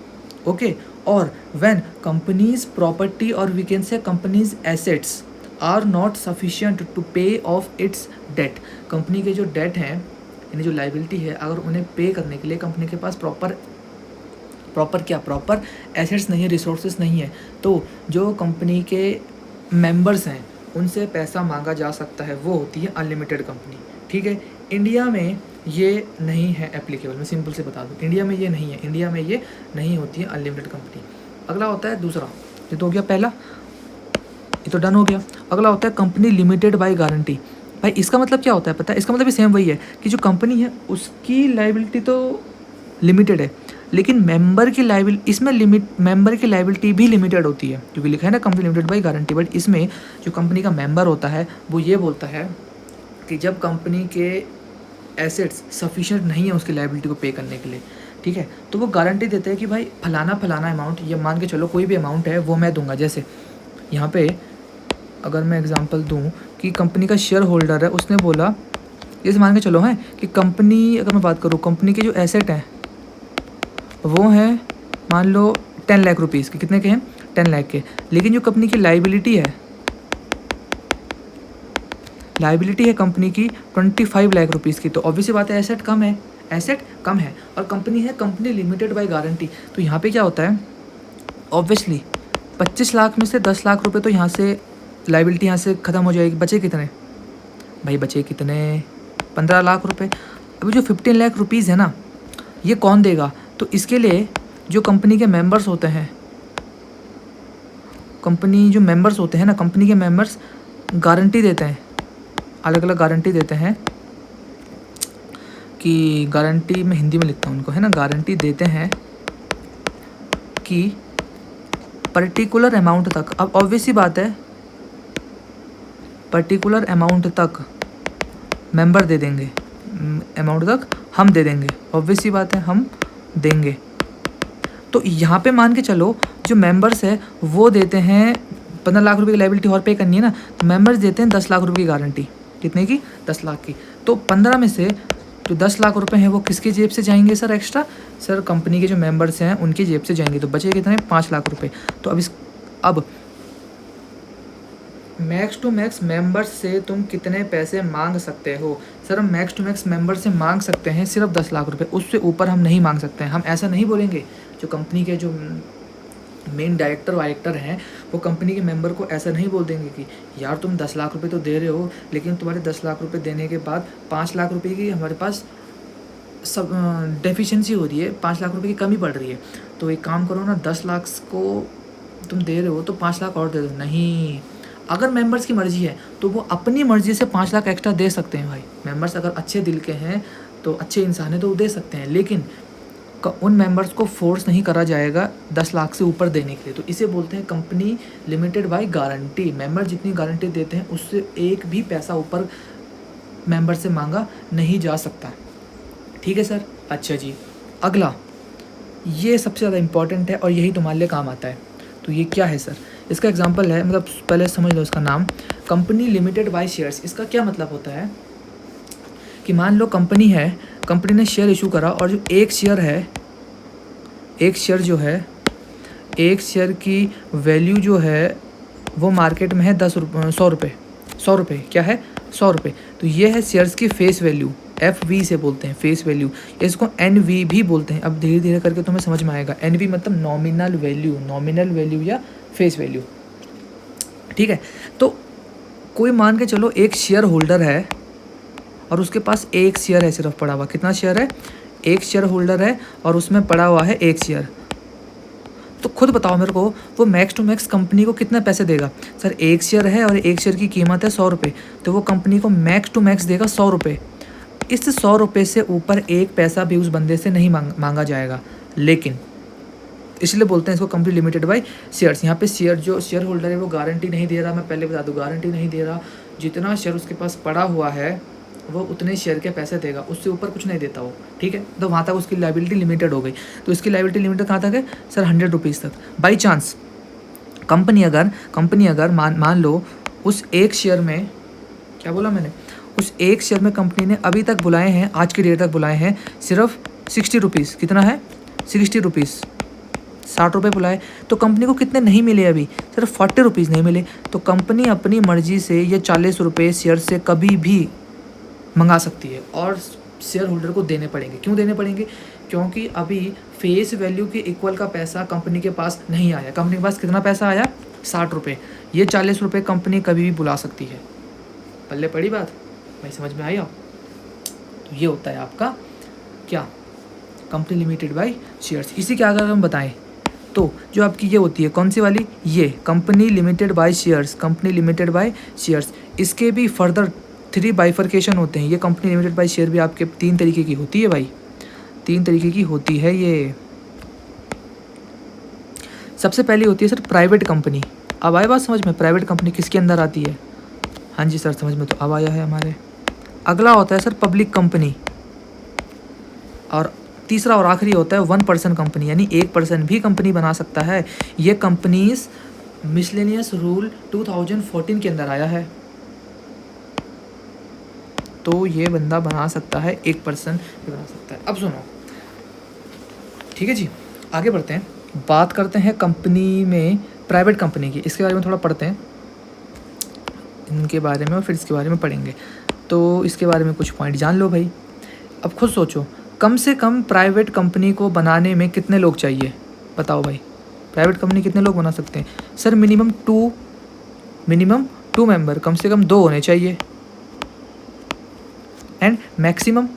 okay, और व्हेन कंपनीज प्रॉपर्टी और we can say companies assets are not sufficient to pay off its debt, company के जो डेट हैं यानी जो लाइबिलिटी है, अगर उन्हें पे करने के लिए कंपनी के पास प्रॉपर एसेट्स नहीं है, रिसोर्सेज नहीं है, तो जो कंपनी के मेंबर्स हैं उनसे पैसा मांगा जा सकता है, वो होती है अनलिमिटेड कंपनी, ठीक है। इंडिया में ये नहीं है एप्लीकेबल, मैं सिंपल से बता दूं, इंडिया में ये नहीं है, इंडिया में ये नहीं होती है अनलिमिटेड कंपनी। अगला होता है दूसरा, ये तो हो गया पहला, ये तो डन हो गया। अगला होता है कंपनी लिमिटेड बाय गारंटी। भाई इसका मतलब क्या होता है पता है, इसका मतलब भी सेम वही है कि जो कंपनी है उसकी लाइबिलिटी तो लिमिटेड है, लेकिन मेंबर की लाइबिलिटी, इसमें मेंबर की लाइबिलिटी भी लिमिटेड होती है, क्योंकि लिखा है ना company limited by guarantee, but इसमें जो कंपनी का मेंबर होता है वो ये बोलता है कि जब कंपनी के एसेट्स सफिशिएंट नहीं है उसकी लाइबिलिटी को पे करने के लिए, ठीक है, तो वो गारंटी देते हैं कि भाई फलाना अमाउंट, ये मान के चलो कोई भी अमाउंट है वो मैं दूंगा। जैसे यहाँ पे अगर मैं एग्जांपल दूं कि कंपनी का शेयर होल्डर है, उसने बोला, जैसे मान के चलो है कि कंपनी, अगर मैं बात करूँ कंपनी के जो एसेट हैं वो हैं मान लो 10 लाख रुपीज़ के, कितने के हैं 10 लाख के, लेकिन जो कंपनी की लाइबिलिटी है कंपनी की 25 लाख रुपीज़ की, तो ऑब्वियसली बात है एसेट कम है और कंपनी है कंपनी लिमिटेड बाय गारंटी। तो यहाँ पे क्या होता है, ऑब्वियसली 25 लाख में से 10 लाख रुपए तो यहाँ से लाइबिलिटी यहाँ से ख़त्म हो जाएगी, बचे कितने भाई, बचे कितने 15 लाख रुपए। अभी जो 15 लाख रुपीज़ है ना, ये कौन देगा, तो इसके लिए जो कंपनी के मेंबर्स होते हैं, कंपनी के मेंबर्स गारंटी देते हैं, अलग अलग गारंटी देते हैं, कि गारंटी मैं हिंदी में लिखता हूँ उनको, है ना, गारंटी देते हैं कि पर्टिकुलर अमाउंट तक, अब ऑब्वियस सी बात है पर्टिकुलर अमाउंट तक मेंबर दे देंगे, अमाउंट तक हम दे देंगे, ऑब्वियस सी बात है हम देंगे। तो यहाँ पे मान के चलो जो मेंबर्स है वो देते हैं 15 लाख रुपए की लाइबिलिटी और पे करनी है ना, तो मेंबर्स देते हैं 10 लाख रुपए की गारंटी, कितने की 10 लाख की, तो 15 में से जो 10 लाख रुपए हैं वो किसकी जेब से जाएंगे सर, एक्स्ट्रा सर कंपनी के जो मेंबर्स हैं उनकी जेब से जाएंगे, तो बचे कितने 5 लाख रुपए। तो अब मैक्स टू मैक्स मेंबर्स से तुम कितने पैसे मांग सकते हो, सर हम मैक्स टू मैक्स मेंबर से मांग सकते हैं सिर्फ 10 लाख रुपए, उससे ऊपर हम नहीं मांग सकते हैं। हम ऐसा नहीं बोलेंगे, जो कंपनी के जो मेन डायरेक्टर हैं वो कंपनी के मेंबर को ऐसा नहीं बोल देंगे कि यार तुम 10 लाख रुपए तो दे रहे हो, लेकिन तुम्हारे 10 लाख रुपए देने के बाद 5 लाख रुपए की हमारे पास सब डेफिशिएंसी हो रही है, 5 लाख रुपए की कमी पड़ रही है, तो एक काम करो ना, 10 लाख को तुम दे रहे हो तो 5 लाख और दे दो। नहीं, अगर मेंबर्स की मर्ज़ी है तो वो अपनी मर्ज़ी से 5 लाख एक्स्ट्रा दे सकते हैं भाई। मेंबर्स अगर अच्छे दिल के हैं तो अच्छे इंसान हैं तो वो दे सकते हैं, लेकिन उन मेंबर्स को फोर्स नहीं करा जाएगा 10 लाख से ऊपर देने के लिए। तो इसे बोलते हैं company limited by guarantee. Member जितनी गारंटी देते हैं उससे एक भी पैसा ऊपर मेंबर से मांगा नहीं जा सकता, ठीक है सर। अच्छा जी, अगला ये सबसे ज़्यादा इम्पॉर्टेंट है और यही तुम्हारे लिए काम आता है। तो ये क्या है सर, इसका एग्जांपल है, मतलब पहले समझ लो इसका नाम, कंपनी लिमिटेड बाय शेयर्स। इसका क्या मतलब होता है कि मान लो कंपनी है, कंपनी ने शेयर इशू करा और जो एक शेयर है, एक शेयर जो है, एक शेयर की वैल्यू जो है वो मार्केट में है 100 रुपये, क्या है 100 रुपये। तो ये है शेयर्स की फेस वैल्यू, FV से बोलते हैं फेस वैल्यू, इसको NV भी बोलते हैं। अब धीरे धीरे करके तुम्हें समझ में आएगा, NV मतलब नॉमिनल वैल्यू या फेस वैल्यू, ठीक है। तो कोई मान के चलो एक शेयर होल्डर है और उसके पास एक शेयर है सिर्फ पड़ा हुआ, कितना शेयर है, एक शेयर होल्डर है और उसमें पड़ा हुआ है एक शेयर। तो खुद बताओ मेरे को, वो मैक्स टू मैक्स कंपनी को कितने पैसे देगा। सर एक शेयर है और एक शेयर की कीमत है 100 रुपये, तो वो कंपनी को मैक्स टू मैक्स देगा 100 रुपये। इस 100 रुपये से ऊपर एक पैसा भी उस बंदे से नहीं मांगा जाएगा। लेकिन इसलिए बोलते हैं इसको कंपनी लिमिटेड बाय शेयर्स। यहाँ पे शेयर जो शेयर होल्डर है वो गारंटी नहीं दे रहा, मैं पहले बता दूँ गारंटी नहीं दे रहा। जितना शेयर उसके पास पड़ा हुआ है वो उतने शेयर के पैसे देगा, उससे ऊपर कुछ नहीं देता वो, ठीक है। तो वहाँ तक उसकी लाइबिलिटी लिमिटेड हो गई। तो इसकी लाइबिलिटी लिमिटेड कहाँ तक है सर, 100 रुपीज़ तक। बाई चांस कंपनी अगर मान लो उस एक शेयर में, क्या बोला मैंने, उस एक शेयर में कंपनी ने अभी तक बुलाए हैं, आज की डेट तक बुलाए हैं सिर्फ 60 रुपीज़, कितना है 60 रुपीज़, 60 रुपये बुलाए, तो कंपनी को कितने नहीं मिले अभी, सिर्फ 40 रुपीज़ नहीं मिले। तो कंपनी अपनी मर्जी से ये 40 रुपये शेयर से कभी भी मंगा सकती है और शेयर होल्डर को देने पड़ेंगे। क्यों देने पड़ेंगे, क्योंकि अभी फेस वैल्यू के इक्वल का पैसा कंपनी के पास नहीं आया। कंपनी के पास कितना पैसा आया 60 रुपये, ये 40 रुपये कंपनी कभी भी बुला सकती है। पल्ले पड़ी बात भाई, समझ में आई आप। तो ये होता है आपका क्या, कंपनी लिमिटेड बाय शेयर्स। इसी के अगर हम बताएं तो जो आपकी ये होती है कौन सी वाली, ये company limited by shares, company limited by shares. इसके भी फर्दर 3 बाइफर्केशन होते हैं। ये कंपनी लिमिटेड बाय शेयर भी आपके 3 तरीके की होती है भाई, 3 तरीके की होती है ये। सबसे पहली होती है सर प्राइवेट कंपनी। अब आए बात समझ में, प्राइवेट कंपनी किसके अंदर आती है, हाँ जी सर समझ में तो अब आया है हमारे। अगला होता है सर पब्लिक कंपनी, और तीसरा और आखिरी होता है 1 पर्सन कंपनी, यानी 1 पर्सन भी कंपनी बना सकता है। ये कंपनीज मिसलेनियस रूल 2014 के अंदर आया है, तो ये बंदा बना सकता है, 1 पर्सन भी बना सकता है। अब सुनो, ठीक है जी, आगे बढ़ते हैं, बात करते हैं कंपनी में प्राइवेट कंपनी की, इसके बारे में थोड़ा पढ़ते हैं इनके बारे में और फिर इसके बारे में पढ़ेंगे। तो इसके बारे में कुछ पॉइंट जान लो भाई। अब खुद सोचो, कम से कम प्राइवेट कंपनी को बनाने में कितने लोग चाहिए, बताओ भाई, प्राइवेट कंपनी कितने लोग बना सकते हैं सर, मिनिमम 2 मेंबर, कम से कम 2 होने चाहिए, एंड मैक्सिमम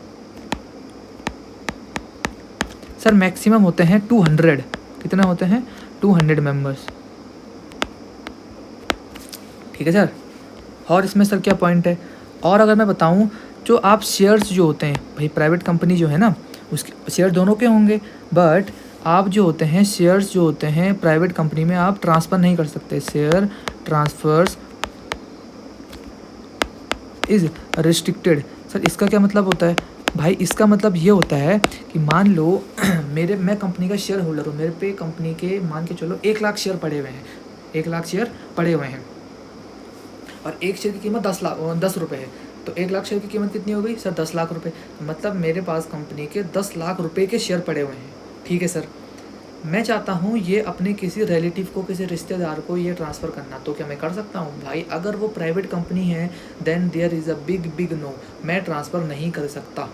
सर मैक्सिमम होते हैं 200, कितने होते हैं 200 मेंबर्स, ठीक है सर। और इसमें सर क्या पॉइंट है, और अगर मैं बताऊं, जो आप शेयर्स जो होते हैं भाई, प्राइवेट कंपनी जो है ना उसके शेयर दोनों के होंगे, बट आप जो होते हैं शेयर्स जो होते हैं प्राइवेट कंपनी में आप ट्रांसफ़र नहीं कर सकते, share transfers is restricted. Sir इसका क्या मतलब होता है भाई, इसका मतलब ये होता है कि मान लो मैं कंपनी का शेयर होल्डर हूँ, मेरे पे कंपनी के मान के चलो 1 लाख शेयर पड़े हुए हैं, 1 लाख शेयर पड़े हुए हैं, और एक शेयर की कीमत 10 रुपये है, तो 1 लाख शेयर की कीमत कितनी हो गई सर 10 लाख रुपए। मतलब मेरे पास कंपनी के 10 लाख रुपए के शेयर पड़े हुए हैं, ठीक है सर। मैं चाहता हूँ ये अपने किसी रिलेटिव को, किसी रिश्तेदार को ये ट्रांसफ़र करना, तो क्या मैं कर सकता हूँ भाई? अगर वो प्राइवेट कंपनी है then there is a big no, मैं ट्रांसफ़र नहीं कर सकता,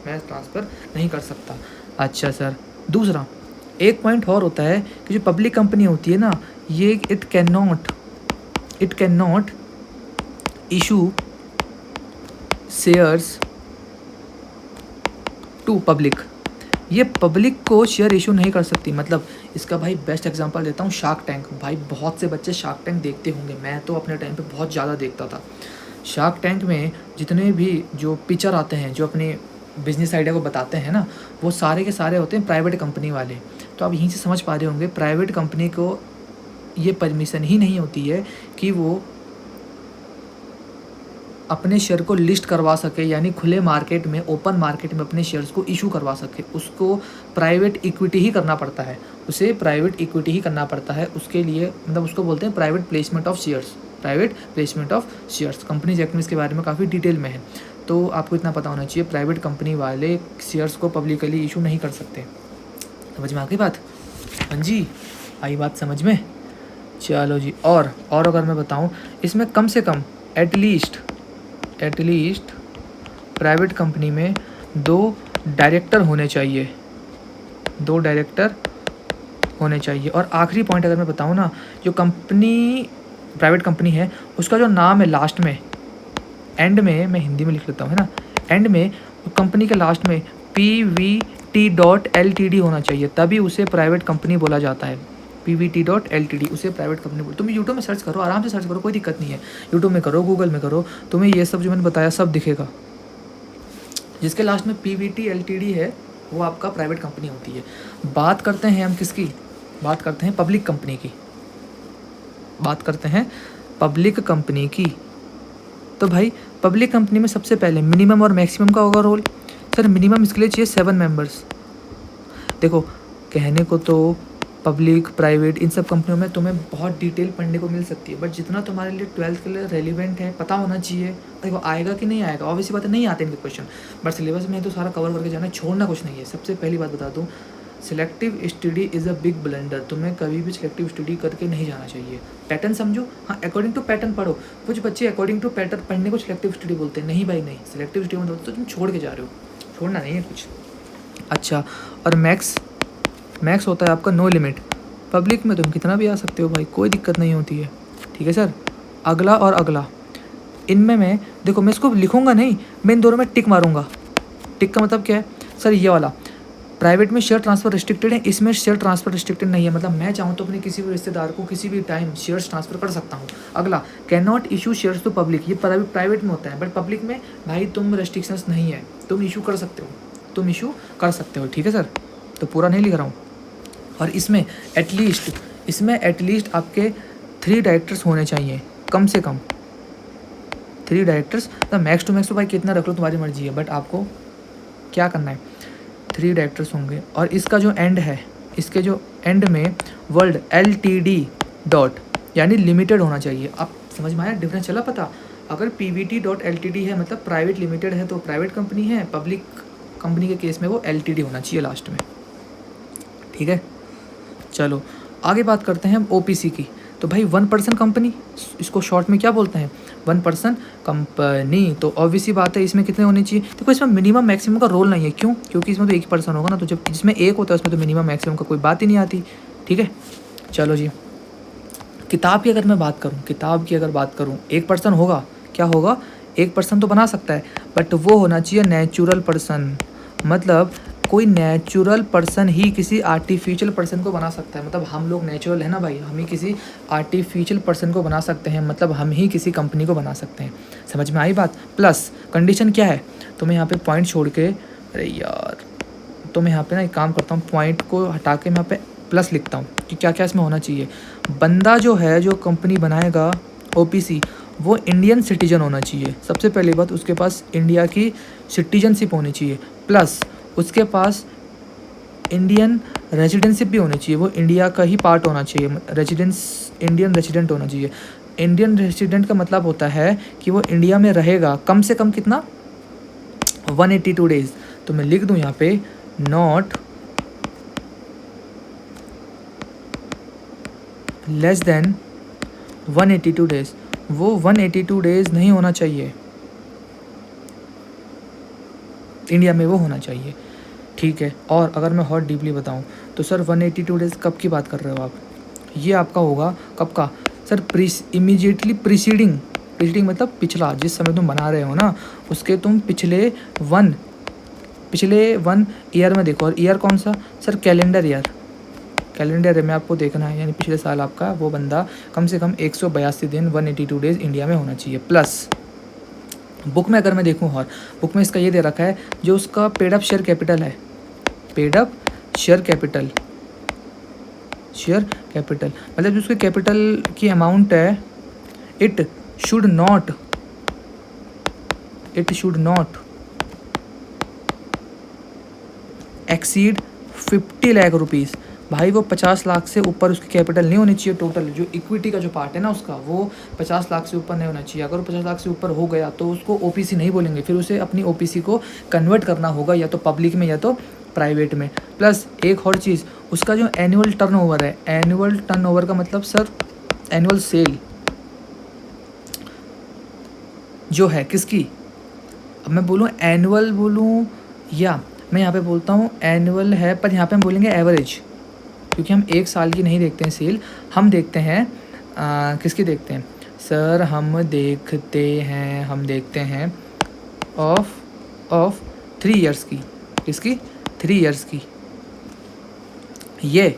मैं ट्रांसफ़र नहीं कर सकता। अच्छा सर, दूसरा एक पॉइंट और होता है कि जो पब्लिक कंपनी होती है ना, ये it can not issue shares to public, ये पब्लिक को शेयर इशू नहीं कर सकती। मतलब इसका भाई बेस्ट एग्जांपल देता हूँ, शार्क टैंक। भाई बहुत से बच्चे शार्क टैंक देखते होंगे, मैं तो अपने टाइम पे बहुत ज़्यादा देखता था। शार्क टैंक में जितने भी जो पिक्चर आते हैं, जो अपने बिजनेस आइडिया को बताते हैं ना, वो सारे के सारे होते हैं प्राइवेट कंपनी वाले। तो आप यहीं से समझ पा रहे होंगे, प्राइवेट कंपनी को ये परमिशन ही नहीं होती है कि वो अपने शेयर को लिस्ट करवा सके, यानी खुले मार्केट में, ओपन मार्केट में अपने शेयर्स को इशू करवा सके। उसको प्राइवेट इक्विटी ही करना पड़ता है, उसे प्राइवेट इक्विटी ही करना पड़ता है। उसके लिए मतलब उसको बोलते हैं private placement of shares, private placement of shares. Companies act में इसके बारे में काफ़ी डिटेल में है, तो आपको इतना पता होना चाहिए, प्राइवेट कंपनी वाले शेयर्स को पब्लिकली इशू नहीं कर सकते। समझ में आ गई बात? हाँ जी, आई बात समझ में? चलो जी, और अगर मैं बताऊँ, इसमें कम से कम एटलीस्ट प्राइवेट कंपनी में 2 डायरेक्टर होने चाहिए, 2 डायरेक्टर होने चाहिए। और आखिरी पॉइंट अगर मैं बताऊँ ना, जो कंपनी प्राइवेट कंपनी है उसका जो नाम है लास्ट में, एंड में, मैं हिंदी में लिख लेता हूँ है ना, एंड में कंपनी के लास्ट में PVT.LTD होना चाहिए, तभी उसे प्राइवेट कंपनी बोला जाता है। PVT.LTD उसे प्राइवेट कंपनी बोल। तुम यूट्यूब में सर्च करो, आराम से सर्च करो, कोई दिक्कत नहीं है। यूट्यूब में करो, गूगल में करो, तुम्हें ये सब जो मैंने बताया सब दिखेगा। जिसके लास्ट में PVT.LTD है वो आपका प्राइवेट कंपनी होती है। बात करते हैं हम किसकी, बात करते हैं पब्लिक कंपनी की, बात करते हैं पब्लिक कंपनी की। तो भाई पब्लिक कंपनी में सबसे पहले मिनिमम और मैक्सिमम का होगा रोल। सर मिनिमम इसके लिए चाहिए 7 मेंबर्स। देखो कहने को तो पब्लिक प्राइवेट इन सब कंपनियों में तुम्हें बहुत डिटेल पढ़ने को मिल सकती है, बट जितना तुम्हारे लिए 12th के लिए रेलिवेंट है पता होना चाहिए। देखो आएगा कि नहीं आएगा, ऑब्वियसली बात है नहीं आते इनके क्वेश्चन, बट सिलेबस में तो सारा कवर करके जाना है, छोड़ना कुछ नहीं है। सबसे पहली बात बता दूँ, selective study is a big blunder. तुम्हें कभी भी सिलेक्टिव स्टडी करके नहीं जाना चाहिए। पैटर्न समझो, हाँ अकॉर्डिंग टू पैटर्न पढ़ो। कुछ बच्चे अकॉर्डिंग टू पैटर्न पढ़ने को सिलेक्टिव स्टडी बोलते हैं, नहीं भाई नहीं, सिलेक्टिव स्टडी मतलब तो तुम छोड़ के जा रहे हो, छोड़ना नहीं है कुछ। अच्छा और मैक्स होता है आपका नो लिमिट। पब्लिक में तुम कितना भी आ सकते हो भाई, कोई दिक्कत नहीं होती है, ठीक है सर। अगला और अगला, इनमें मैं देखो मैं इसको लिखूंगा नहीं, मैं इन दोनों में टिक मारूंगा। टिक का मतलब क्या है सर, ये वाला प्राइवेट में शेयर ट्रांसफ़र रिस्ट्रिक्टेड है, इसमें शेयर ट्रांसफ़र रिस्ट्रिक्टेड नहीं है, मतलब मैं चाहूँ तो अपने किसी भी रिश्तेदार को किसी भी टाइम शेयर्स ट्रांसफ़र कर सकता हूँ। अगला can not issue shares to public, ये प्राइवेट में होता है, बट पब्लिक में भाई तुम रेस्ट्रिक्शंस नहीं है, तुम इशू कर सकते हो, तुम इशू कर सकते हो, ठीक है सर। तो पूरा नहीं लिख रहा हूँ। और इसमें एटलीस्ट आपके 3 डायरेक्टर्स होने चाहिए, कम से कम 3 डायरेक्टर्स। तो मैक्स टू मैक्स तो भाई कितना रख लो तुम्हारी मर्जी है, बट आपको क्या करना है, 3 डायरेक्टर्स होंगे। और इसका जो एंड है, इसके जो एंड में वर्ल्ड LTD डॉट यानी लिमिटेड होना चाहिए। आप समझ में आया डिफरेंस चला पता? अगर PVT.LTD है मतलब प्राइवेट लिमिटेड है तो प्राइवेट कंपनी है, पब्लिक कंपनी के केस में वो LTD होना चाहिए लास्ट में, ठीक है। चलो आगे बात करते हैं हम OPC की। तो भाई 1 पर्सन कंपनी, इसको शॉर्ट में क्या बोलते हैं, 1 पर्सन कंपनी। तो ऑब्वियसली बात है इसमें कितने होने चाहिए। देखो इसमें मिनिमम मैक्सिमम का रोल नहीं है, क्यों? क्योंकि इसमें तो 1 पर्सन होगा ना, तो जब जिसमें 1 होता है उसमें तो मिनिमम मैक्सिमम का कोई बात ही नहीं आती, ठीक है। चलो जी, किताब की अगर मैं बात करूँ 1 पर्सन होगा, क्या होगा, 1 पर्सन तो बना सकता है, बट वो होना चाहिए नेचुरल पर्सन। मतलब कोई नेचुरल पर्सन ही किसी आर्टिफिशियल पर्सन को बना सकता है। मतलब हम लोग नेचुरल है ना भाई, हम ही किसी आर्टिफिशियल पर्सन को बना सकते हैं, मतलब हम ही किसी कंपनी को बना सकते हैं। समझ में आई बात? प्लस कंडीशन क्या है, तो मैं यहाँ पे पॉइंट छोड़ के, अरे यार, तो मैं यहाँ पे ना एक काम करता हूँ, पॉइंट को हटा के मैं यहाँ पे प्लस लिखता हूँ कि क्या क्या इसमें होना चाहिए। बंदा जो है, जो कंपनी बनाएगा OPC, वो इंडियन सिटीजन होना चाहिए सबसे पहली बात, उसके पास इंडिया की सिटीजनशिप होनी चाहिए, प्लस उसके पास इंडियन रेजिडेंशिप भी होनी चाहिए, वो इंडिया का ही पार्ट होना चाहिए, इंडियन रेजिडेंट होना चाहिए। इंडियन रेजिडेंट का मतलब होता है कि वो इंडिया में रहेगा कम से कम कितना, 182 डेज। तो मैं लिख दूँ यहाँ पे नॉट लेस देन 182 डेज। वो 182 डेज नहीं होना चाहिए, इंडिया में वो होना चाहिए, ठीक है। और अगर मैं और डीपली बताऊं तो सर 182 डेज कब की बात कर रहे हो आप, ये आपका होगा कब का सर, इमीडिएटली प्रीसीडिंग मतलब पिछला, जिस समय तुम बना रहे हो ना उसके तुम पिछले वन ईयर में देखो। और ईयर कौन सा सर, कैलेंडर ईयर में आपको देखना है, यानी पिछले साल आपका वो बंदा कम से कम 182 दिन 182 डेज इंडिया में होना चाहिए। प्लस बुक में अगर मैं देखूँ, और बुक में इसका ये दे रखा है जो उसका पेड अप शेयर कैपिटल है, पेड अप शेयर कैपिटल मतलब जो उसके कैपिटल की अमाउंट है, it should not exceed 50 lakh rupees. भाई वो 50 लाख से ऊपर उसकी कैपिटल नहीं होनी चाहिए, टोटल जो इक्विटी का जो पार्ट है ना उसका, वो 50 लाख से ऊपर नहीं होना चाहिए। अगर वो 50 लाख से ऊपर हो गया तो उसको OPC नहीं बोलेंगे, फिर उसे अपनी OPC को कन्वर्ट करना होगा या तो पब्लिक में या तो प्राइवेट में। प्लस एक और चीज़, उसका जो एनुअल टर्नओवर है, एनुअल टर्नओवर का मतलब सर एनुअल सेल जो है किसकी, अब मैं बोलूँ एनुअल बोलूँ या मैं यहाँ पे बोलता हूँ एनुअल है, पर यहाँ पे हम बोलेंगे एवरेज, क्योंकि हम 1 साल की नहीं देखते हैं सेल, हम देखते हैं किसकी देखते हैं सर, हम देखते हैं ऑफ 3 इयर्स की। किसकी? 3 इयर्स की। ये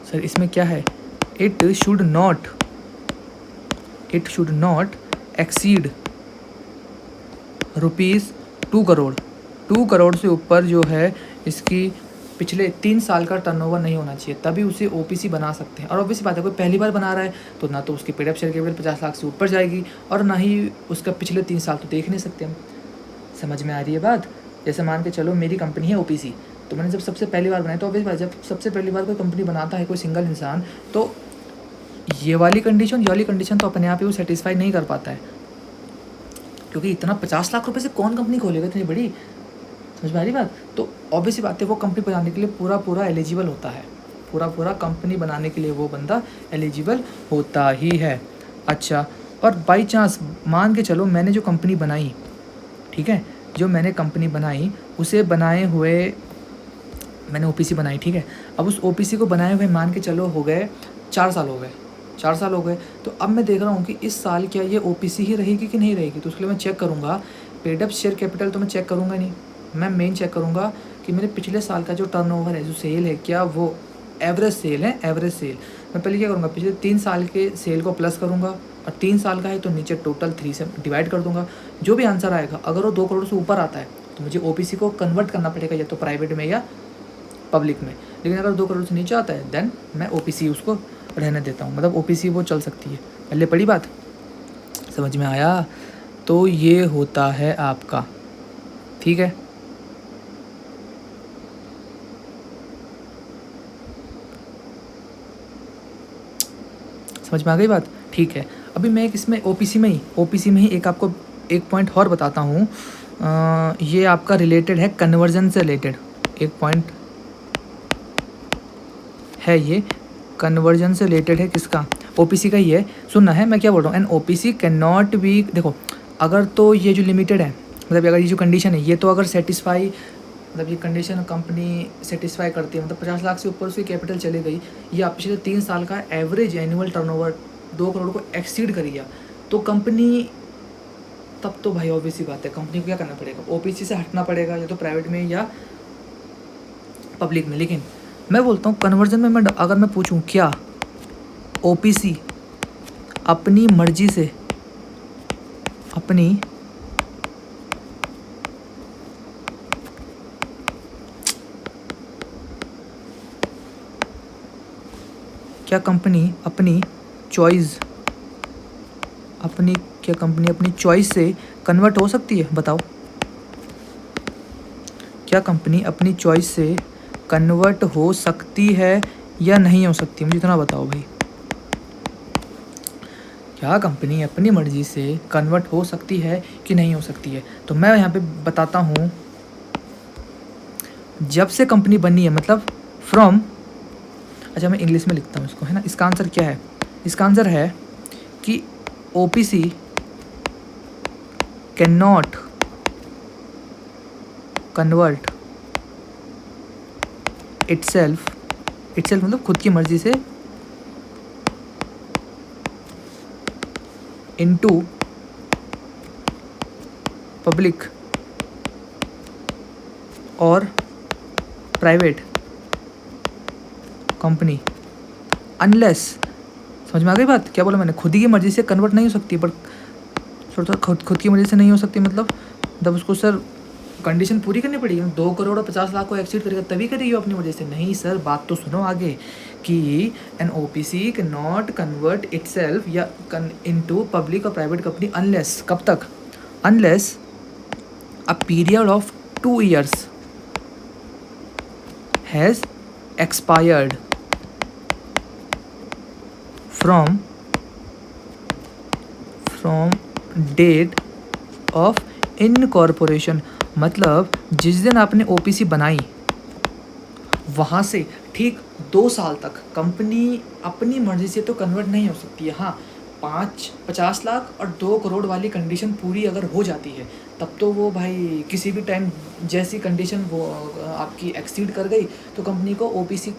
सर इसमें क्या है, it should not exceed ₹2 crore. 2 crore से ऊपर जो है इसकी पिछले 3 साल का टर्नओवर नहीं होना चाहिए, तभी उसे ओपीसी बना सकते हैं। और ऑब्वियस बात है, कोई पहली बार बना रहा है तो ना तो उसकी paid up share capital 50 lakh से ऊपर जाएगी और ना ही उसका पिछले 3 साल तो देख नहीं सकते हम। समझ में आ रही है बात? जैसे मान के चलो मेरी कंपनी है ओपीसी, तो मैंने जब सबसे पहली बार बनाई, तो ऑब्वियस बात, जब सबसे पहली बार कोई कंपनी बनाता है कोई सिंगल इंसान, तो ये वाली कंडीशन तो अपने आप ही वो सेटिस्फाई नहीं कर पाता है, क्योंकि इतना 50 लाख रुपए से कौन कंपनी खोलेगा इतनी बड़ी। समझ में आ रही बात? तो ऑब्वियस बात है, वो कंपनी बनाने के लिए पूरा एलिजिबल होता है, पूरा कंपनी बनाने के लिए वो बंदा एलिजिबल होता ही है। अच्छा, और बाई चांस मान के चलो मैंने जो कंपनी बनाई, ठीक है, जो मैंने कंपनी बनाई उसे बनाए हुए मैंने ओपीसी बनाई, ठीक है। अब उस ओपीसी को बनाए हुए मान के चलो हो गए 4 साल हो गए, 4 साल हो गए। तो अब मैं देख रहा हूँ कि इस साल क्या ये ओपीसी ही रहेगी कि नहीं रहेगी। तो उसके लिए मैं चेक करूँगा पेड अप शेयर कैपिटल, तो मैं चेक करूँगा नहीं, मैं मेन चेक करूँगा कि मेरे पिछले साल का जो टर्नओवर है, जो सेल है, क्या वो एवरेज सेल है, एवरेज सेल। मैं पहले क्या करूँगा, पिछले 3 साल के सेल को प्लस करूँगा, और 3 साल का है तो नीचे टोटल 3 से डिवाइड कर दूँगा। जो भी आंसर आएगा, अगर वो 2 करोड़ से ऊपर आता है तो मुझे ओपीसी को कन्वर्ट करना पड़ेगा, या तो प्राइवेट में या पब्लिक में। लेकिन अगर 2 करोड़ से नीचे आता है देन मैं ओपीसी उसको रहने देता हूँ, मतलब ओपीसी वो चल सकती है। पहले पड़ी बात, समझ में आया? तो ये होता है आपका, ठीक है। समझ में आ गई बात? ठीक है। अभी मैं एक इसमें ओपीसी में ही एक आपको एक पॉइंट और बताता हूँ। ये आपका रिलेटेड है कन्वर्जन से रिलेटेड, एक पॉइंट है, ये कन्वर्जन से रिलेटेड है। किसका? ओपीसी का ही है। सुनना है मैं क्या बोल रहा हूँ। N OPC can not be, देखो अगर तो ये जो लिमिटेड है, मतलब अगर ये जो कंडीशन है, ये तो अगर सेटिस्फाई, मतलब ये कंडीशन कंपनी सेटिस्फाई करती है, मतलब 50 लाख से ऊपर उसकी कैपिटल चली गई, या पिछले 3 साल का एवरेज एनुअल टर्नओवर 2 करोड़ को एक्सीड कर गया, तो कंपनी, तब तो भाई ऑब्वियसली बात है कंपनी को क्या करना पड़ेगा, ओपीसी से हटना पड़ेगा, या तो प्राइवेट में या पब्लिक में। लेकिन मैं बोलता हूँ कन्वर्जन में, अगर मैं पूछूँ क्या ओपीसी अपनी मर्जी से, अपनी क्या कंपनी अपनी चॉइस, अपनी चॉइस से कन्वर्ट हो सकती है? बताओ, क्या कंपनी अपनी चॉइस से कन्वर्ट हो सकती है या नहीं हो सकती? मुझे इतना बताओ भाई, क्या कंपनी अपनी मर्जी से कन्वर्ट हो सकती है कि नहीं हो सकती है? तो मैं यहाँ पे बताता हूँ, जब से कंपनी बनी है, मतलब फ्रॉम, अच्छा मैं इंग्लिश में लिखता हूँ इसको, है ना। इसका आंसर क्या है? इसका आंसर है कि OPC can not convert itself मतलब खुद की मर्जी से, इनटू पब्लिक और प्राइवेट कंपनी, अनलेस, समझ में आ गई बात? क्या बोला मैंने? खुद की मर्जी से कन्वर्ट नहीं हो सकती, बट थोड़ा खुद की मर्जी से नहीं हो सकती, मतलब उसको सर कंडीशन पूरी करनी पड़ेगी, 2 करोड़ और 50 लाख को एक्सीड करेगा तभी करेगी अपनी वजह से। नहीं सर, बात तो सुनो आगे, कि an OPC can not convert itself या इनटू पब्लिक और प्राइवेट कंपनी अनलेस, कब तक? Unless a period of 2 years has expired from date of incorporation. मतलब जिस दिन आपने ओपीसी बनाई वहाँ से ठीक 2 साल तक कंपनी अपनी मर्जी से तो कन्वर्ट नहीं हो सकती है। हाँ, 50 लाख और 2 करोड़ वाली कंडीशन पूरी अगर हो जाती है, तब तो वो भाई किसी भी टाइम जैसी कंडीशन वो आपकी एक्सीड कर गई तो कंपनी को ओपीसी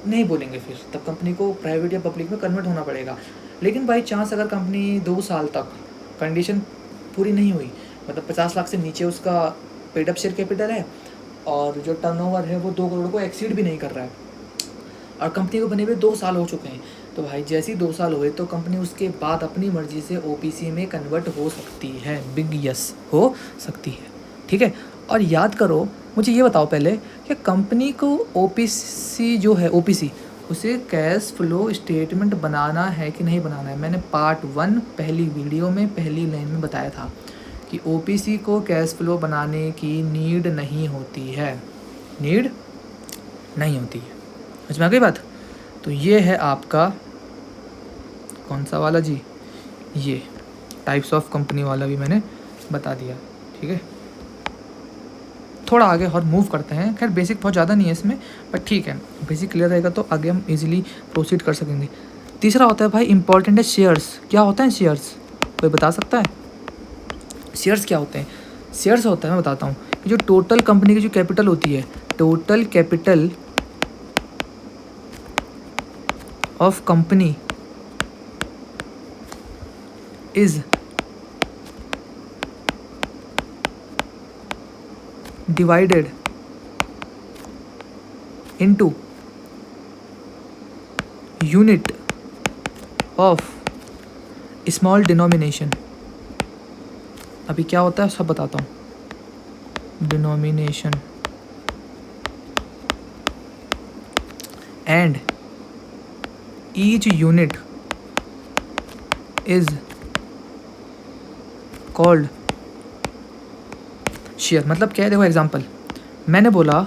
नहीं बोलेंगे, फिर तब कंपनी को प्राइवेट या पब्लिक में कन्वर्ट होना पड़ेगा। लेकिन बाई चांस अगर कंपनी 2 साल तक कंडीशन पूरी नहीं हुई, मतलब 50 लाख से नीचे उसका पेड अप शेयर कैपिटल है और जो टर्नओवर है वो 2 करोड़ को एक्सीड भी नहीं कर रहा है, और कंपनी को बने हुए 2 साल हो चुके हैं, तो भाई जैसे ही 2 साल हुए तो कंपनी उसके बाद अपनी मर्जी से ओपीसी में कन्वर्ट हो सकती है। बिग यस, हो सकती है, ठीक है। और याद करो, मुझे ये बताओ पहले कि कंपनी को ओपीसी जो है, ओपीसी उसे कैश फ्लो स्टेटमेंट बनाना है कि नहीं बनाना है। मैंने पार्ट 1 पहली वीडियो में पहली लाइन में बताया था कि ओपीसी को कैश फ्लो बनाने की नीड नहीं होती है, नीड नहीं होती है। समझ में आ गई बात? तो ये है आपका कौन सा वाला जी, ये टाइप्स ऑफ कंपनी वाला भी मैंने बता दिया। ठीक है, थोड़ा आगे और मूव करते हैं। खैर बेसिक बहुत ज़्यादा नहीं है इसमें, बट ठीक है, बेसिक क्लियर रहेगा तो आगे हम इजीली प्रोसीड कर सकेंगे। तीसरा होता है भाई इंपॉर्टेंट है शेयर्स। क्या होता है शेयर्स, कोई बता सकता है? शेयर्स क्या होते हैं? शेयर्स होता है, मैं बताता हूँ कि जो टोटल कंपनी की जो कैपिटल होती है, total capital of company is divided into unit of small denomination। अभी क्या होता है सब बताता हूँ। Denomination and each unit is called share. मतलब क्या है, देखो एग्जांपल, मैंने बोला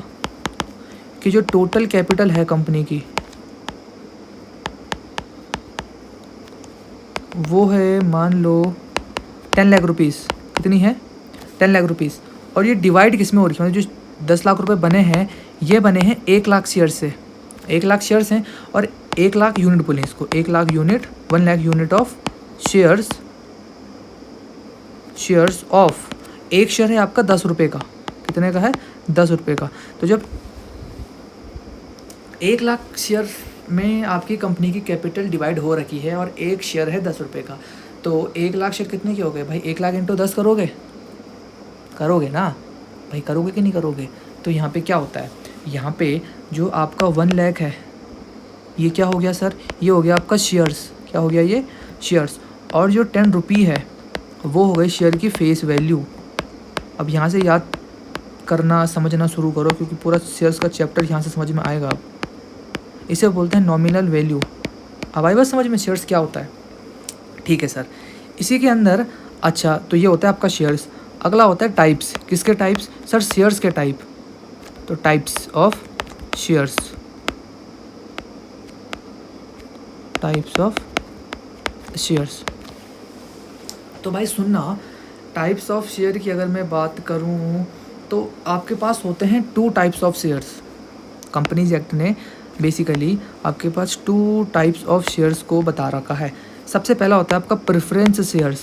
कि जो टोटल कैपिटल है कंपनी की वो है मान लो 10 लाख रुपीज़। कितनी है? 10 लाख रुपीज़। और ये डिवाइड किस में हो रही है, मतलब जो 10 लाख रुपए बने हैं ये बने हैं 1 लाख शेयर से। 1 लाख शेयर्स हैं और 1 लाख यूनिट बोलें इसको, 1 lakh unit, 1 lakh unit of shares, shares of, एक शेयर है आपका 10 रुपये का। कितने का है? 10 रुपये का। तो जब 1 लाख शेयर में आपकी कंपनी की कैपिटल डिवाइड हो रखी है और एक शेयर है 10 रुपये का, तो 1 लाख शेयर कितने के हो गए भाई? 1 लाख इंटू 10 करोगे? करोगे ना भाई, करोगे कि नहीं करोगे? तो यहाँ पे क्या होता है, यहाँ पे जो आपका 1 लाख है ये क्या हो गया सर? ये हो गया आपका शेयर्स। क्या हो गया? ये शेयर्स। और जो 10 रुपये है वो हो गई शेयर की फेस वैल्यू। अब यहाँ से याद करना समझना शुरू करो क्योंकि पूरा शेयर्स का चैप्टर यहाँ से समझ में आएगा। अब इसे बोलते हैं नॉमिनल वैल्यू। अब आई बस समझ में शेयर्स क्या होता है? ठीक है सर। इसी के अंदर अच्छा, तो ये होता है आपका शेयर्स। अगला होता है टाइप्स। किसके टाइप्स सर? शेयर्स के टाइप। तो types of shares, types of shares. तो भाई सुनना, टाइप्स ऑफ शेयर की अगर मैं बात करूं तो आपके पास होते हैं 2 types of shares. Companies act ने बेसिकली आपके पास 2 टाइप्स ऑफ शेयर्स को बता रखा है। सबसे पहला होता है आपका preference shares,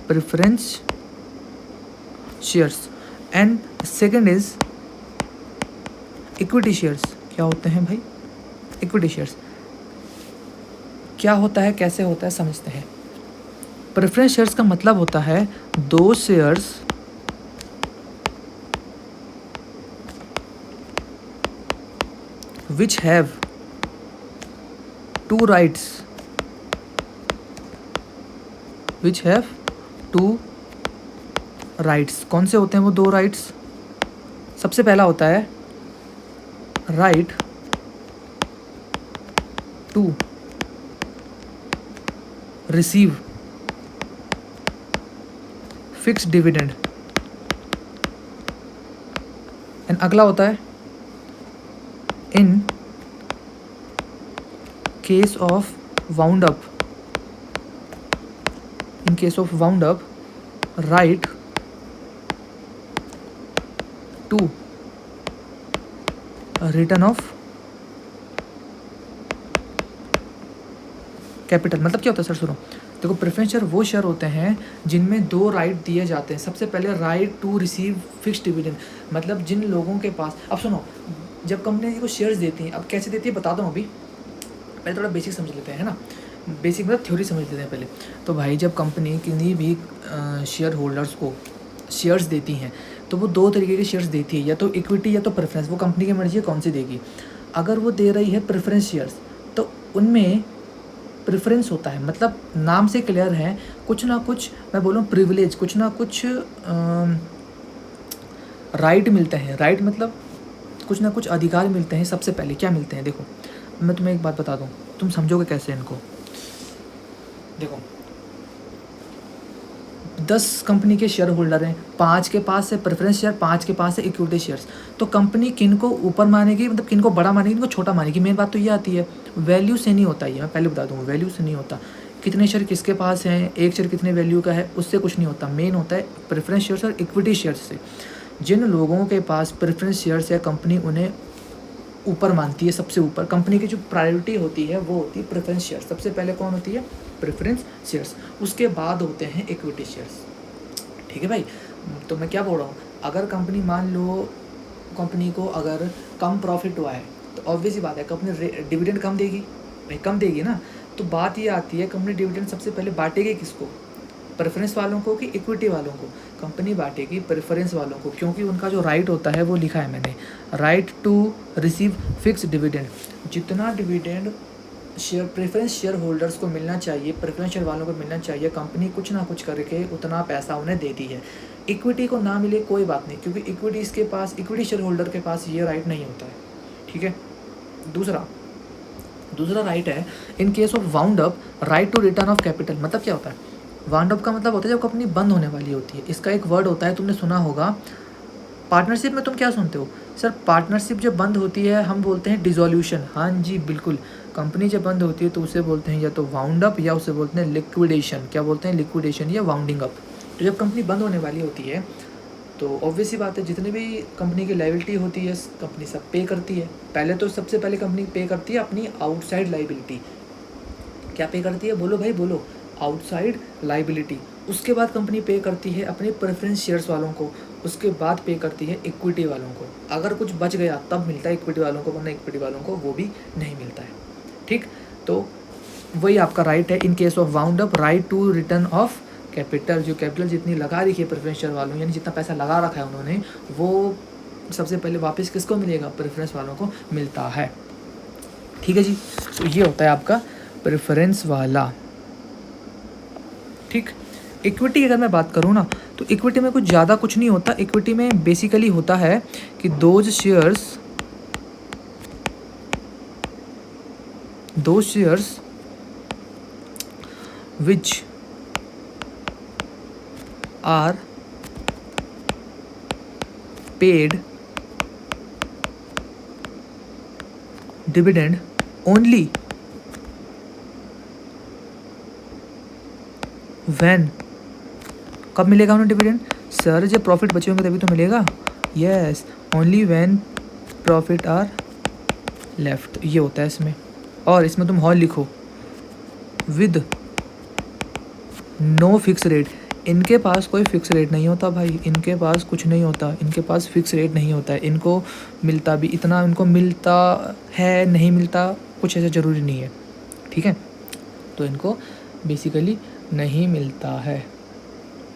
preference shares, and second is equity shares. क्या होते हैं भाई? Equity shares. क्या होता है, कैसे होता है, समझते हैं। प्रेफरेंस शेयर्स का मतलब होता है दो shares which have 2 rights, which have 2 rights. कौन से होते हैं वो 2 राइट्स? सबसे पहला होता है right to receive fixed dividend, and अगला होता है in case of wound up, in case of wound up right to return of capital. मतलब क्या होता है सर? सुनो, देखो प्रेफरेंस शेयर वो शेयर होते हैं जिनमें 2 राइट दिए जाते हैं। सबसे पहले right to receive fixed dividend, मतलब जिन लोगों के पास, अब सुनो, जब कंपनी को शेयर्स देती हैं, अब कैसे देती है बता दूँ अभी, पहले थोड़ा बेसिक समझ लेते हैं, है ना। बेसिक मतलब थ्योरी समझ लेते हैं पहले। तो भाई जब कंपनी किसी भी शेयर होल्डर्स को शेयर्स देती हैं तो वो 2 तरीके के शेयर्स देती है, या तो इक्विटी या तो प्रेफरेंस। वो कंपनी की मर्जी है कौन सी देगी। अगर वो दे रही है प्रेफरेंस शेयर्स तो उनमें प्रेफरेंस होता है, मतलब नाम से क्लियर है, कुछ ना कुछ मैं बोलूँ प्रिविलेज, कुछ ना कुछ राइट मिलते हैं, राइट मतलब कुछ ना कुछ अधिकार मिलते हैं। सबसे पहले क्या मिलते हैं, देखो मैं तुम्हें एक बात बता दूँ, तुम समझोगे कैसे इनको। देखो 10 कंपनी के शेयर होल्डर हैं, 5 के पास है प्रेफरेंस शेयर, 5 के पास है इक्विटी शेयर्स। तो कंपनी किनको ऊपर मानेगी, मतलब किनको बड़ा मानेगी, किनको छोटा मानेगी। मेन बात तो ये आती है, वैल्यू से नहीं होता ये, मैं पहले बता दूँगा, वैल्यू से नहीं होता। कितने शेयर किसके पास हैं, एक शेयर कितने वैल्यू का है, उससे कुछ नहीं होता। मेन होता है प्रेफरेंस शेयर्स और इक्विटी शेयर्स से। जिन लोगों के पास प्रेफरेंस शेयर्स या कंपनी उन्हें ऊपर मानती है, सबसे ऊपर कंपनी की जो प्रायोरिटी होती है वो होती है प्रेफरेंस शेयर्स। सबसे पहले कौन होती है, प्रेफरेंस शेयर्स, उसके बाद होते हैं इक्विटी शेयर्स। ठीक है भाई, तो मैं क्या बोल रहा हूँ, अगर कंपनी मान लो कंपनी को अगर कम प्रॉफिट हुआ है तो ऑब्वियस ही बात है कंपनी डिविडेंड कम देगी, भाई कम देगी ना। तो बात ये आती है कंपनी डिविडेंड सबसे पहले बांटेगी किसको, प्रेफरेंस वालों को कि इक्विटी वालों को। कंपनी बांटेगी प्रेफरेंस वालों को, क्योंकि उनका जो राइट होता है वो लिखा है मैंने, right to receive fix dividend. जितना dividend share preference share holders को मिलना चाहिए, प्रेफरेंस शेयर वालों को मिलना चाहिए, कंपनी कुछ ना कुछ करके उतना पैसा उन्हें देती है। इक्विटी को ना मिले कोई बात नहीं, क्योंकि इक्विटी शेयर होल्डर के पास ये राइट नहीं होता है। ठीक है, दूसरा राइट है in case of wound up, right to return of capital. मतलब क्या होता है, वाउंड अप का मतलब होता है जब कंपनी बंद होने वाली होती है। इसका एक वर्ड होता है, तुमने सुना होगा, पार्टनरशिप में तुम क्या सुनते हो सर, पार्टनरशिप जब बंद होती है हम बोलते हैं डिसोल्यूशन। हाँ जी बिल्कुल, कंपनी जब बंद होती है तो उसे बोलते हैं या तो वाउंड अप या उसे बोलते हैं लिक्विडेशन। क्या बोलते हैं, लिक्विडेशन या वाउंडिंग अप। तो जब कंपनी बंद होने वाली होती है तो ऑब्वियस ही बात है जितनी भी कंपनी की लायबिलिटी होती है कंपनी सब पे करती है। पहले तो सबसे पहले कंपनी पे करती है अपनी आउटसाइड लायबिलिटी। क्या पे करती है, बोलो भाई बोलो, आउटसाइड लायबिलिटी। उसके बाद कंपनी पे करती है अपने प्रेफरेंस शेयर्स वालों को, उसके बाद पे करती है इक्विटी वालों को। अगर कुछ बच गया तब मिलता है इक्विटी वालों को, वरना इक्विटी वालों को वो भी नहीं मिलता है। ठीक, तो वही आपका राइट है in case of wound up, right to return of capital. जो कैपिटल जितनी लगा रखी है प्रेफरेंस शेयर वालों, यानी जितना पैसा लगा रखा है उन्होंने, वो सबसे पहले वापस किसको मिलेगा, प्रेफरेंस वालों को मिलता है। ठीक है जी, तो ये होता है आपका प्रेफरेंस वाला। ठीक, इक्विटी अगर मैं बात करूँ ना, तो इक्विटी में कुछ ज़्यादा कुछ नहीं होता। इक्विटी में बेसिकली होता है कि those shares which are paid dividend only when, कब मिलेगा उन्हें डिविडेंड, सर जब प्रॉफिट बचे होंगे तभी तो मिलेगा। Yes, only when profit are left, ये होता है इसमें। और इसमें तुम हॉल लिखो, विद नो फिक्स रेट। इनके पास कोई फिक्स रेट नहीं होता भाई, इनके पास कुछ नहीं होता, इनके पास फिक्स रेट नहीं होता है। इनको मिलता भी इतना, इनको मिलता है नहीं मिलता कुछ ऐसा ज़रूरी नहीं है। ठीक है, तो इनको बेसिकली नहीं मिलता है।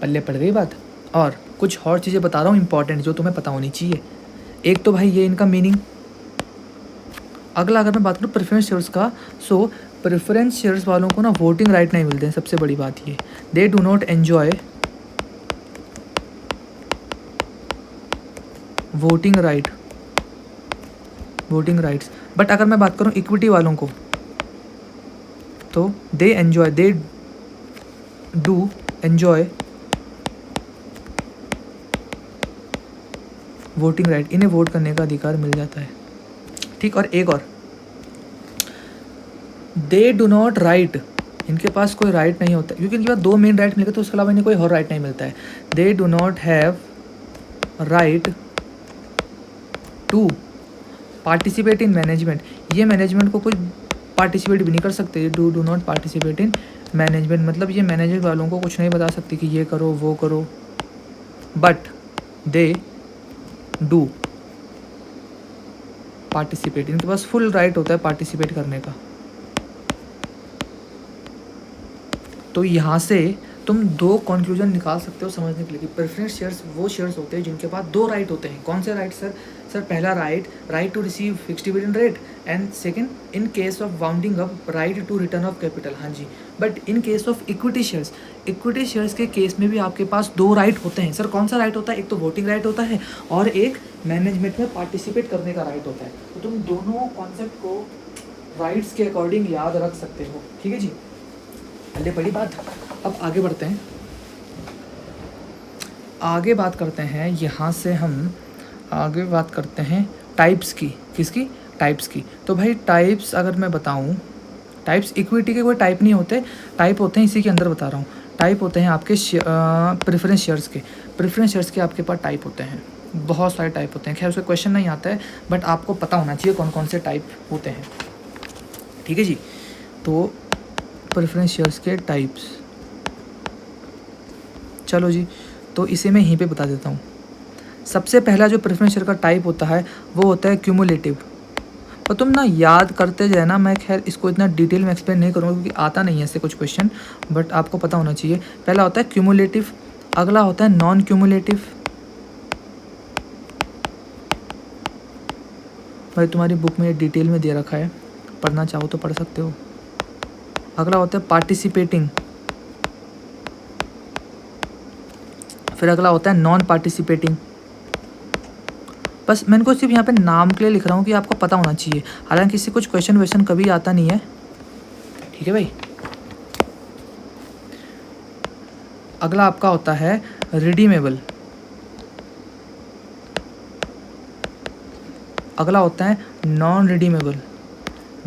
पल्ले पड़ गई बात। और कुछ और चीज़ें बता रहा हूँ इंपॉर्टेंट, जो तुम्हें पता होनी चाहिए। एक तो भाई ये इनका मीनिंग। अगला अगर मैं बात करूँ प्रेफरेंस शेयर्स का, सो प्रेफरेंस शेयर्स वालों को ना वोटिंग राइट नहीं मिलते हैं। सबसे बड़ी बात ये, दे do not enjoy voting rights. But अगर मैं बात करूँ इक्विटी वालों को, तो they do enjoy voting right, इन्हें वोट करने का अधिकार मिल जाता है। ठीक, और एक और, दे डू नॉट राइट, इनके पास कोई राइट नहीं होता, क्योंकि इनके पास दो मेन राइट मिलेगा तो उसके अलावा इन्हें कोई और राइट नहीं मिलता है। They do not have right to participate in management. ये मैनेजमेंट को कोई पार्टिसिपेट भी नहीं कर सकते। Do not participate in management, मतलब ये मैनेजमेंट वालों को कुछ नहीं बता सकती कि ये करो वो करो, बट दे डू पार्टिसिपेट, इनके पास फुल राइट होता है पार्टिसिपेट करने का। तो यहाँ से तुम दो कंक्लूजन निकाल सकते हो समझने के लिए कि प्रेफरेंस शेयर्स वो शेयर्स होते हैं जिनके पास दो राइट होते हैं। कौन से राइट सर, सर पहला right to receive fixed dividend rate, and second in case of winding up right to return of capital. हाँ जी, but in case of equity shares के केस में भी आपके पास 2 राइट होते हैं। सर कौन सा राइट होता है? एक तो वोटिंग राइट होता है और एक मैनेजमेंट में पार्टिसिपेट करने का राइट होता है। तो तुम दोनों कॉन्सेप्ट को राइट्स के अकॉर्डिंग याद रख सकते हो। ठीक है जी, पहले बड़ी बात। अब आगे बढ़ते हैं, आगे बात करते हैं, यहाँ से हम आगे बात करते हैं टाइप्स की। किसकी? टाइप्स की। तो भाई टाइप्स अगर मैं बताऊँ, टाइप्स इक्विटी के कोई टाइप नहीं होते, टाइप होते हैं इसी के अंदर बता रहा हूँ। टाइप होते हैं आपके प्रेफरेंस शेयर्स के। प्रेफरेंस शेयर्स के आपके पास टाइप होते हैं, बहुत सारे टाइप होते हैं। खैर उसका क्वेश्चन नहीं आता है, बट आपको पता होना चाहिए कौन कौन से टाइप होते हैं। ठीक है जी, तो प्रेफरेंस शेयर्स के टाइप्स, चलो जी, तो इसे मैं यहीं पे बता देता हूँ। सबसे पहला जो प्रेफरेंस शेयर का टाइप होता है वो होता है क्यूमुलेटिव। और तुम ना याद करते जाए ना, मैं खैर इसको इतना डिटेल में एक्सप्लेन नहीं करूँगा क्योंकि आता नहीं है ऐसे कुछ क्वेश्चन, बट आपको पता होना चाहिए। पहला होता है क्यूमुलेटिव, अगला होता है नॉन क्यूमुलेटिव। भाई तुम्हारी बुक में डिटेल में दे रखा है, पढ़ना चाहो तो पढ़ सकते हो। अगला होता है पार्टिसिपेटिंग, फिर अगला होता है नॉन पार्टिसिपेटिंग। बस मैं इनको सिर्फ यहाँ पे नाम के लिए लिख रहा हूँ कि आपको पता होना चाहिए, हालांकि इससे कुछ क्वेश्चन कभी आता नहीं है। ठीक है भाई। अगला आपका होता है रिडीमेबल, अगला होता है नॉन रिडीमेबल,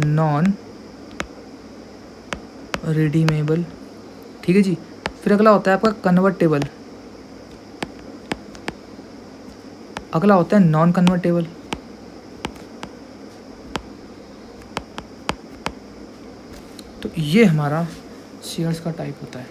नॉन रिडीमेबल। ठीक है जी, फिर अगला होता है आपका कन्वर्टेबल, अगला होता है नॉन कन्वर्टेबल। तो ये हमारा शेयर्स का टाइप होता है।